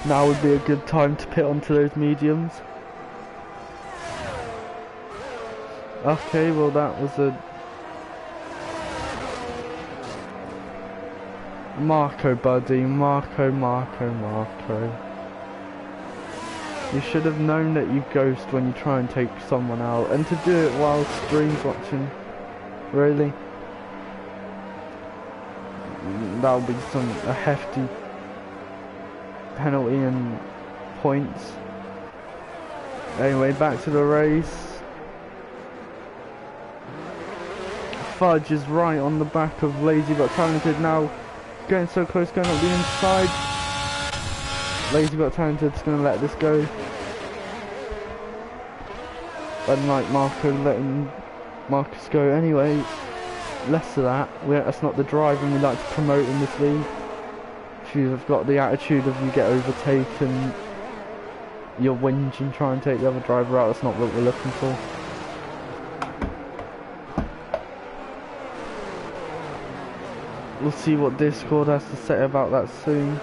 Now would be a good time to pit onto those mediums. Okay, well that was a Marco, buddy, Marco. You should have known that you ghost when you try and take someone out, and to do it while streams watching, really? That would be a hefty penalty and points. Anyway, back to the race. Fudge is right on the back of Lazy but Talented now, getting so close, going up the inside. Lazy but Talented's going to let this go. Unlike Marco letting Marcus go anyway. Less of that. That's not the drive and we like to promote in this league. If you've got the attitude of you get overtaken, you'll whinge and try and take the other driver out, that's not what we're looking for. We'll see what Discord has to say about that soon.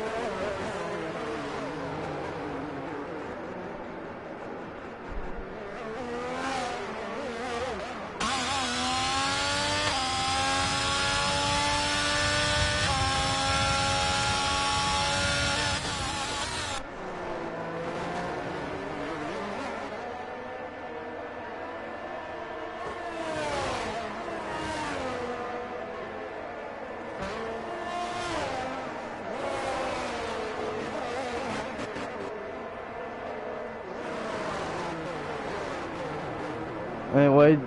Anyway,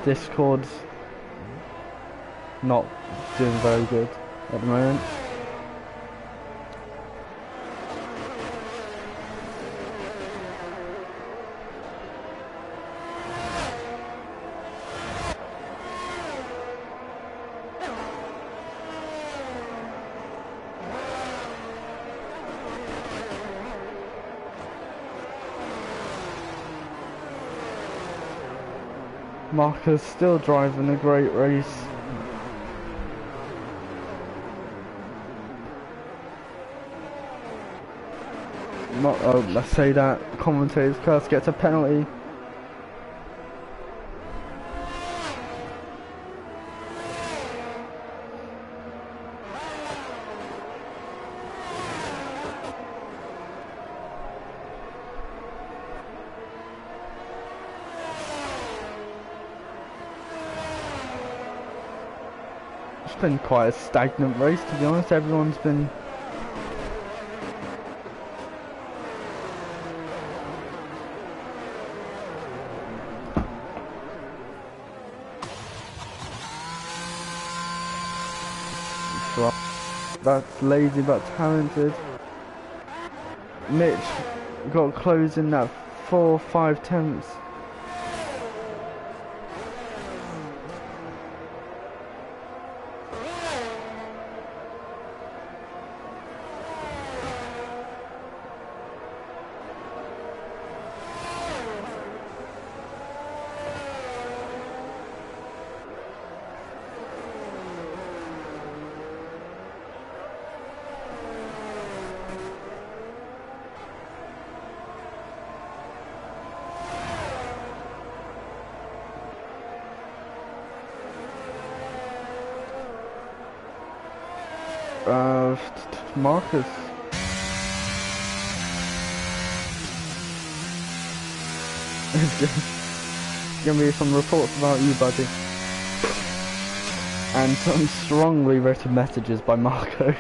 Discord's not doing very good at the moment. Marcus still driving a great race. Let's say that commentator's curse gets a penalty. It's been quite a stagnant race, to be honest. Everyone's been that's Lazy but Talented. Mitch got close in that 4 or 5 tenths. Marcus. There's gonna be some reports about you, buddy. And some strongly written messages by Marco.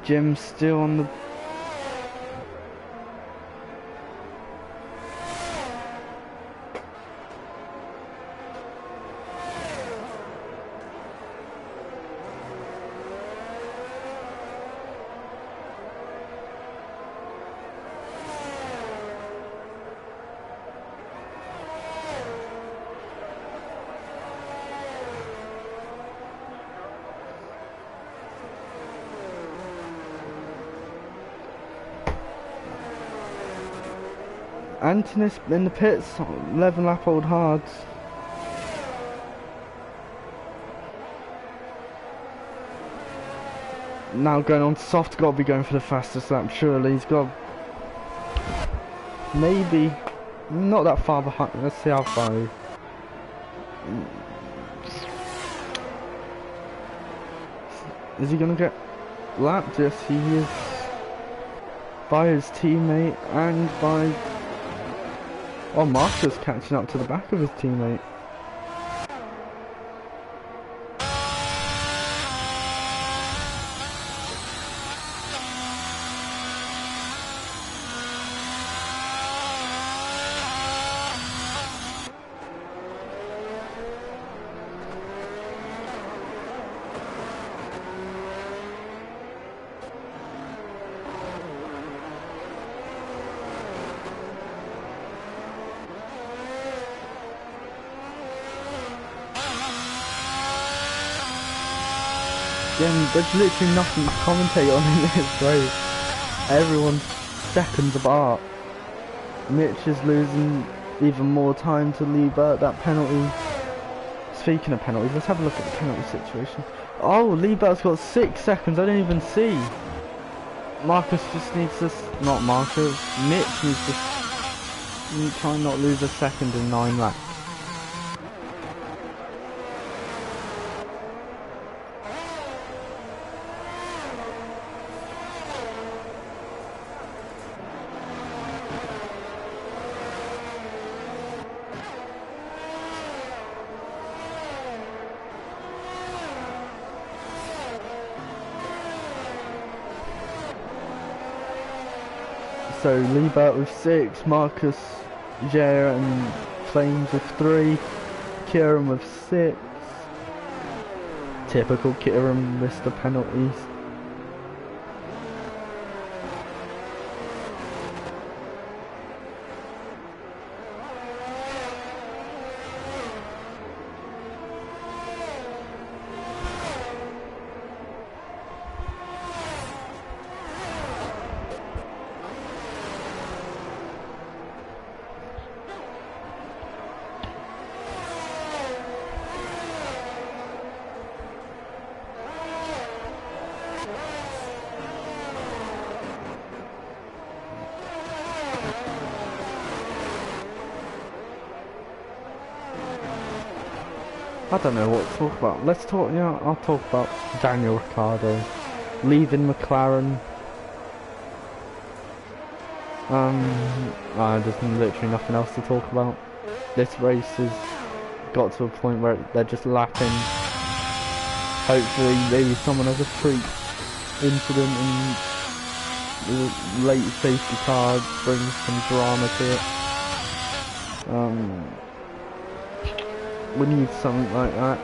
Jim's still on the Antonis in the pits, 11 lap old hards. Now going on soft, got to be going for the fastest lap, surely. He's got... maybe... not that far behind. Let's see how far he... is he going to get lapped? Yes, he is. By his teammate and by... oh, Marcus catching up to the back of his teammate. Again, there's literally nothing to commentate on in this race. Everyone's seconds apart. Mitch is losing even more time to Liebert. That penalty. Speaking of penalties, let's have a look at the penalty situation. Oh, Liebert's got 6 seconds. I didn't even see. Marcus just needs to... not Marcus. Mitch needs to try and not lose a second in 9 laps. So Liebert with 6, Marcus, Jair and Flames with 3, Kieran with 6. Typical Kieran, Mr. Penalties. I don't know what to talk about. Let's talk, yeah, I'll talk about Daniel Ricciardo leaving McLaren. There's literally nothing else to talk about. This race has got to a point where they're just lapping. Hopefully maybe someone has a freak incident and the late safety car brings some drama to it. We need something like that.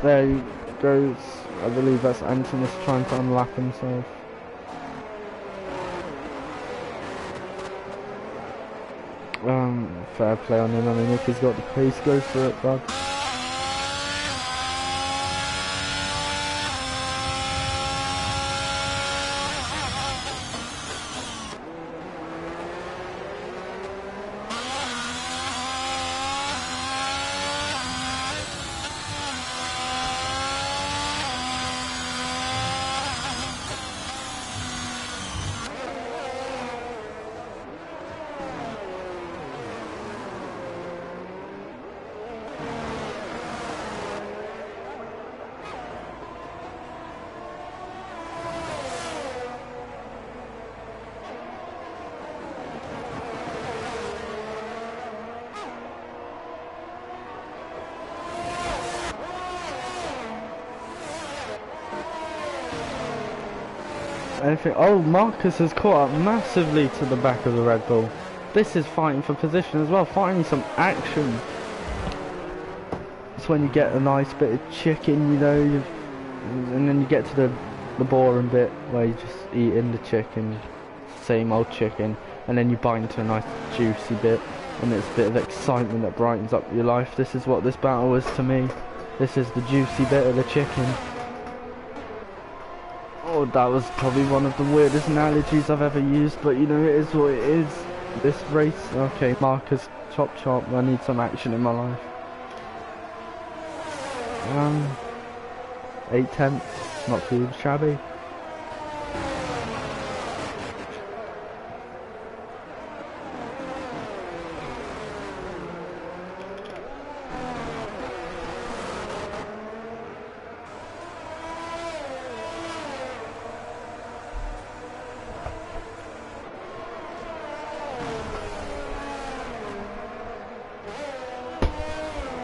There he goes. I believe that's Antonis trying to unlap himself. Fair play on him. I mean, if he's got the pace, go for it, bud. Anything? Oh, Marcus has caught up massively to the back of the Red Bull. This is fighting for position as well, finally some action. It's when you get a nice bit of chicken, you know, and then you get to the boring bit where you're just eating the chicken, same old chicken, and then you bite into a nice juicy bit, and it's a bit of excitement that brightens up your life. This is what this battle is to me. This is the juicy bit of the chicken. Oh, that was probably one of the weirdest analogies I've ever used, but you know, it is what it is. This race, okay, Marcus, chop chop, I need some action in my life. 8/10, not too shabby.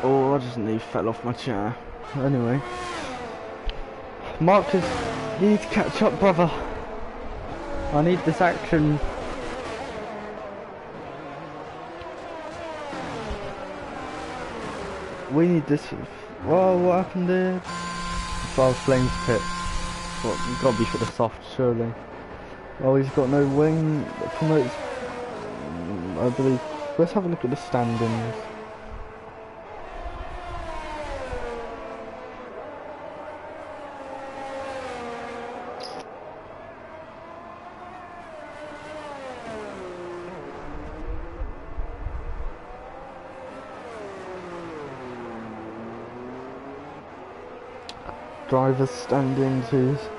Oh, I just nearly fell off my chair. Anyway. Marcus, you need to catch up, brother. I need this action. We need this. Whoa, what happened there? Five Flames pit. What, gotta be for the soft, surely. Oh, he's got no wing. That promotes, I believe. Let's have a look at the standings. Driver's standings is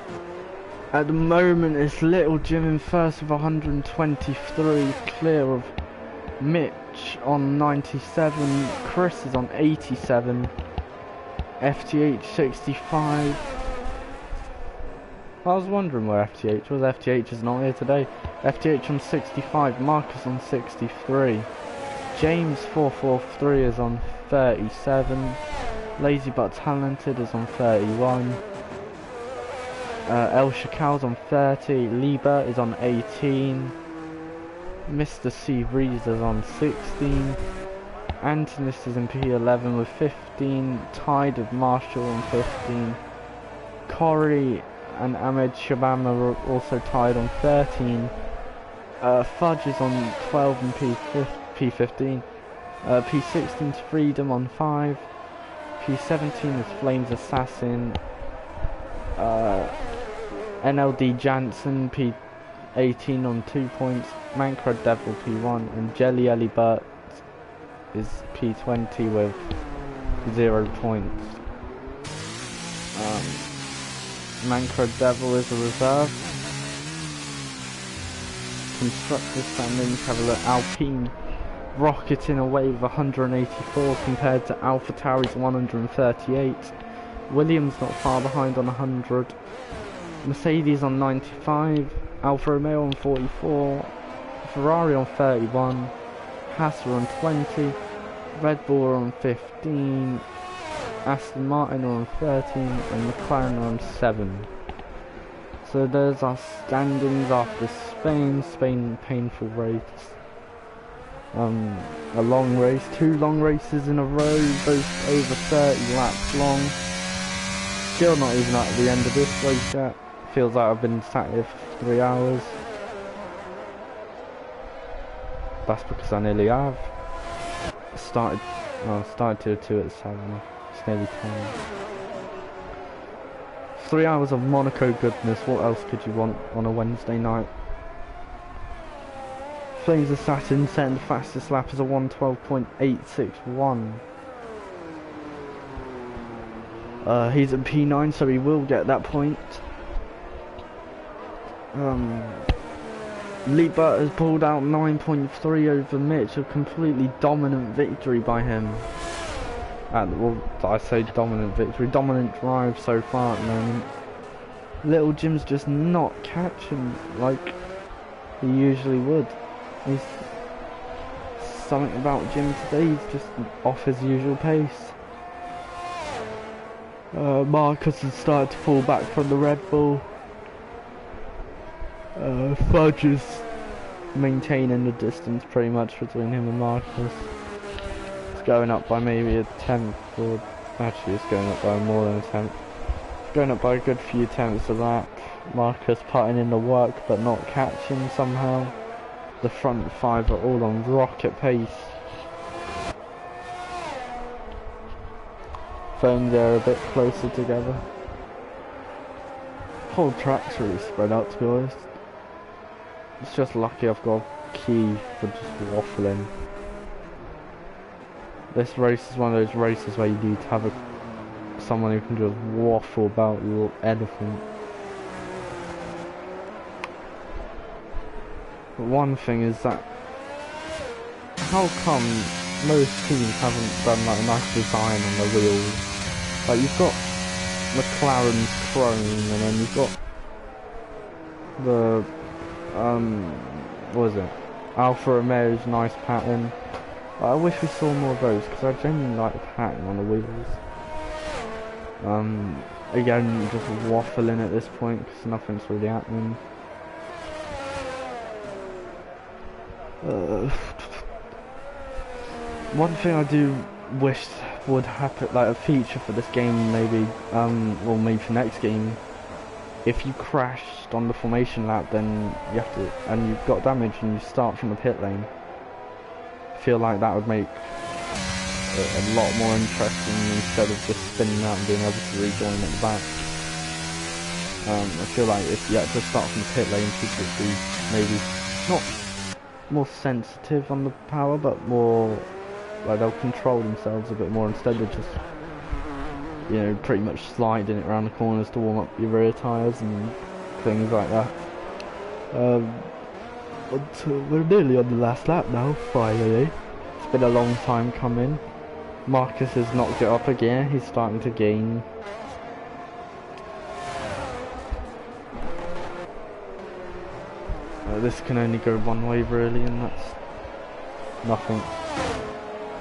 at the moment it's Little Jim in first with 123, clear of Mitch on 97, Chris is on 87, FTH 65. I was wondering where FTH was. FTH is not here today. FTH on 65, Marcus on 63, James 443 is on 37. Lazy but Talented is on 31. El Shakal's on 30. Liba is on 18. Mr. C. Rees is on 16. Antonis is in P11 with 15. Tide of Marshall on 15. Corey and Ahmed Shabam are also tied on 13. Fudge is on 12 and P15. P16's Freedom on 5. P17 is Flames Assassin, NLD Jansen P18 on 2 points, Mancro Devil P1, and Jelly Ellie Burt is P20 with 0 points. Mancro Devil is a reserve. Constructor standings, have a look. Alpine rocketing away with 184 compared to Alpha Tauri's 138. Williams not far behind on 100. Mercedes on 95. Alfa Romeo on 44. Ferrari on 31. Haas on 20. Red Bull on 15. Aston Martin on 13. And McLaren on 7. So there's our standings after Spain. Spain, painful race. A long race, 2 long races in a row, both over 30 laps long. Still not even at the end of this race yet. Feels like I've been sat here for 3 hours. That's because I nearly have. Started to 2 at 7. It's nearly 10. 3 hours of Monaco goodness. What else could you want on a Wednesday night? Flames Assassin setting the fastest lap as a 1:12.861. He's at P9, so he will get that point. Liebert has pulled out 9.3 over Mitch, a completely dominant victory by him. Well, I say dominant victory, dominant drive so far at the moment. Little Jim's just not catching like he usually would. He's something about Jim today, he's just off his usual pace. Marcus has started to fall back from the Red Bull. Fudge is maintaining the distance pretty much between him and Marcus. It's going up by maybe a tenth, or actually it's going up by more than a tenth. It's going up by a good few tenths of that. Marcus putting in the work but not catching somehow. The front 5 are all on rocket pace. Phones are a bit closer together. Whole track's really spread out, to be honest. It's just lucky I've got key for just waffling. This race is one of those races where you need to have someone who can just waffle about anything. But one thing is that, how come most teams haven't done like a nice design on the wheels? Like you've got McLaren's chrome, and then you've got the what is it? Alfa Romeo's nice pattern. I wish we saw more of those because I genuinely like the pattern on the wheels. Again, just waffling at this point because nothing's really happening. One thing I do wish would happen, like a feature for this game, maybe, or maybe for next game. If you crashed on the formation lap, then you have to, and you've got damage, and you start from the pit lane. I feel like that would make a lot more interesting instead of just spinning out and being able to rejoin at the back. I feel like if you had to start from the pit lane, people would be maybe not more sensitive on the power, but more like they'll control themselves a bit more instead of just, you know, pretty much sliding it around the corners to warm up your rear tyres and things like that. We're nearly on the last lap now, finally. It's been a long time coming. Marcus has knocked it up again, he's starting to gain. This can only go one way really, and that's nothing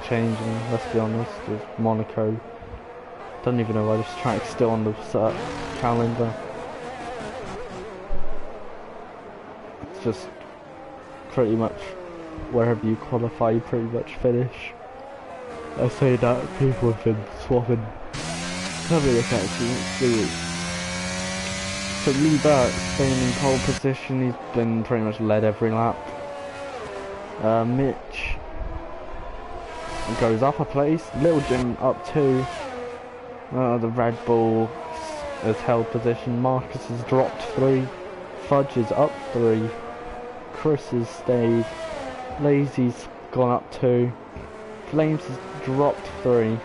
changing, let's be honest, with Monaco. Don't even know why this track's still on the calendar. It's just pretty much wherever you qualify, you pretty much finish. I say that people have been swapping. Have a look actually. So Lee Burke staying in pole position, he's been pretty much led every lap. Mitch goes up a place, Little Jim up 2. The Red Bull has held position, Marcus has dropped 3, Fudge is up 3, Chris has stayed, Lazy's gone up 2, Flames has dropped 3,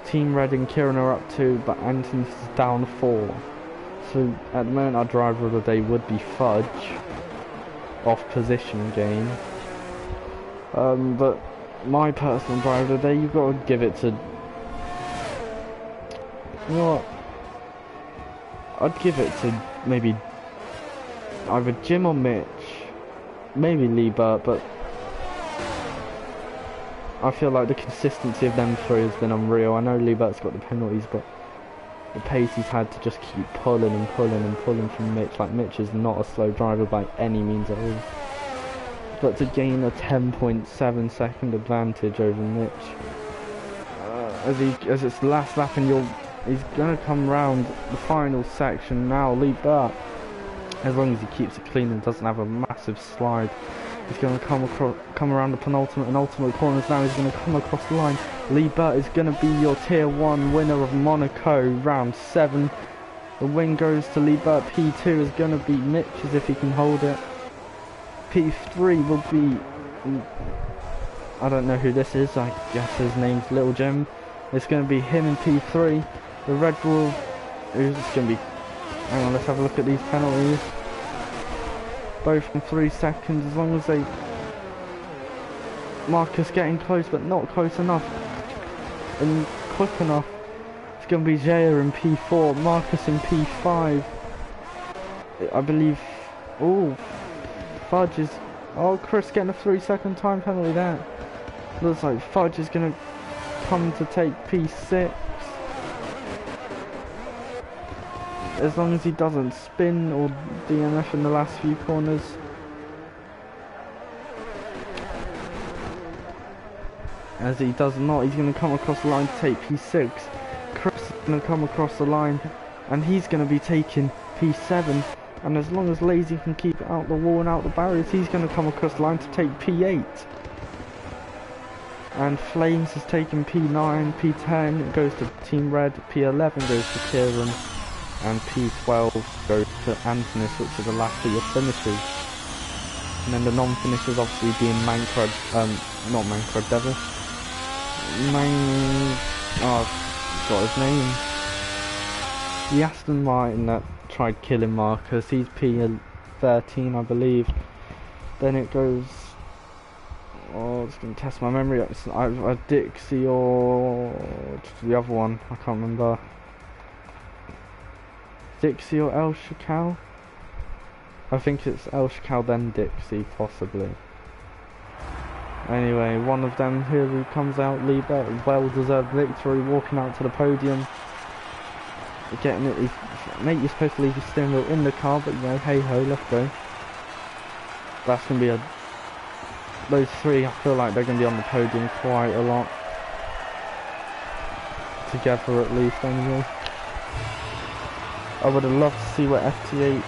Team Red and Kieran are up 2, but Anthony's down 4. So at the moment our driver of the day would be Fudge, off position gain. But my personal driver of the day, you've got to give it to, you know what, I'd give it to maybe either Jim or Mitch, maybe Lee Burt, but I feel like the consistency of them three has been unreal. I know Lee Burt's got the penalties, but the pace he's had to just keep pulling and pulling and pulling from Mitch. Like, Mitch is not a slow driver by any means at all. But to gain a 10.7 second advantage over Mitch, as it's the last lap and he's going to come round the final section now. Lee Burt, as long as he keeps it clean and doesn't have a massive slide, he's going to come around the penultimate and ultimate corners now. He's going to come across the line. Lee Burt is going to be your Tier 1 winner of Monaco round 7. The win goes to Lee Burt. P2 is going to be Mitch, as if he can hold it. P3 will be, I don't know who this is, I guess his name's Little Jim. It's going to be him in P3. The Red Bull, who's going to be, hang on, let's have a look at these penalties. Both in 3 seconds, as long as they, Marcus getting close but not close enough and quick enough. It's going to be Jaya in P4, Marcus in P5, I believe. Oh, Fudge is, oh, Chris getting a 3 second time penalty there. Looks like Fudge is going to come to take P6. As long as he doesn't spin or DNF in the last few corners. As he does not, he's going to come across the line to take P6. Chris is going to come across the line and he's going to be taking P7. And as long as Lazy can keep it out the wall and out the barriers, he's going to come across the line to take P8. And Flames has taken P9, P10, it goes to Team Red, P11 goes to Kieran, and P12 goes to Antonis, which are the last of your finishes. And then the non-finishers obviously being Mancrud, not Mancrud, Devis. Oh, I forgot his name. The Aston Martin that tried killing Marcus, he's P13 I believe. Then it goes, oh, it's going to test my memory, it's either Dixie or the other one, I can't remember. Dixie or El Shakal? I think it's El Shakal then Dixie, possibly. Anyway, one of them here who comes out, Liebert, well-deserved victory, walking out to the podium. Getting it, mate, you're supposed to leave your steering wheel in the car, but you know, hey ho, let's go. That's going to be those three, I feel like they're going to be on the podium quite a lot. Together at least, anyway. I would have loved to see what FTH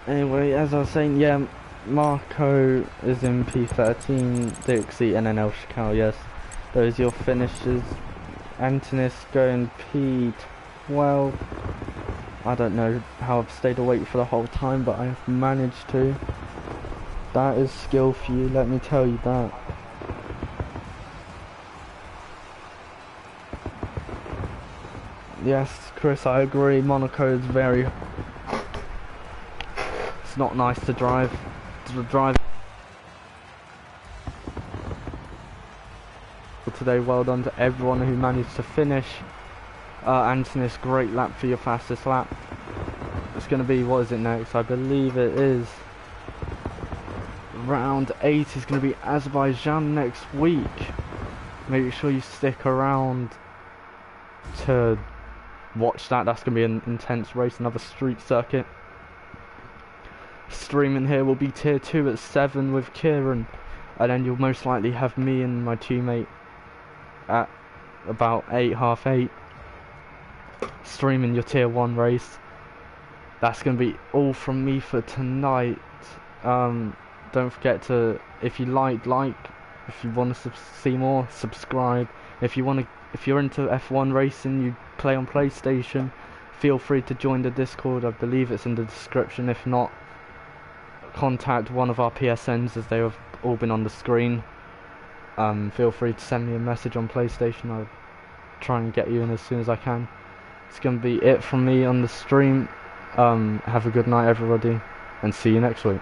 anyway, as I was saying, yeah, Marco is in P13, Dixie and then El Shakal, yes. Those are your finishes. Antonis going P12. I don't know how I've stayed awake for the whole time, but I've managed to. That is skill for you, let me tell you that. Yes, Chris, I agree. Monaco is very... It's not nice to drive. Today, well done to everyone who managed to finish. Antonis, great lap for your fastest lap. It's going to be, what is it next? I believe it is round 8 is going to be Azerbaijan next week. Make sure you stick around to watch that. That's going to be an intense race, another street circuit. Streaming here will be tier 2 at 7 with Kieran, and then you'll most likely have me and my teammate at about 8, half 8, streaming your tier 1 race. That's going to be all from me for tonight. Don't forget to, if you like, if you want to see more, subscribe. If you're into F1 racing, you play on PlayStation, feel free to join the Discord. I believe it's in the description. If not, contact one of our PSNs as they have all been on the screen. Feel free to send me a message on PlayStation. I'll try and get you in as soon as I can. It's going to be it from me on the stream. Have a good night, everybody, and see you next week.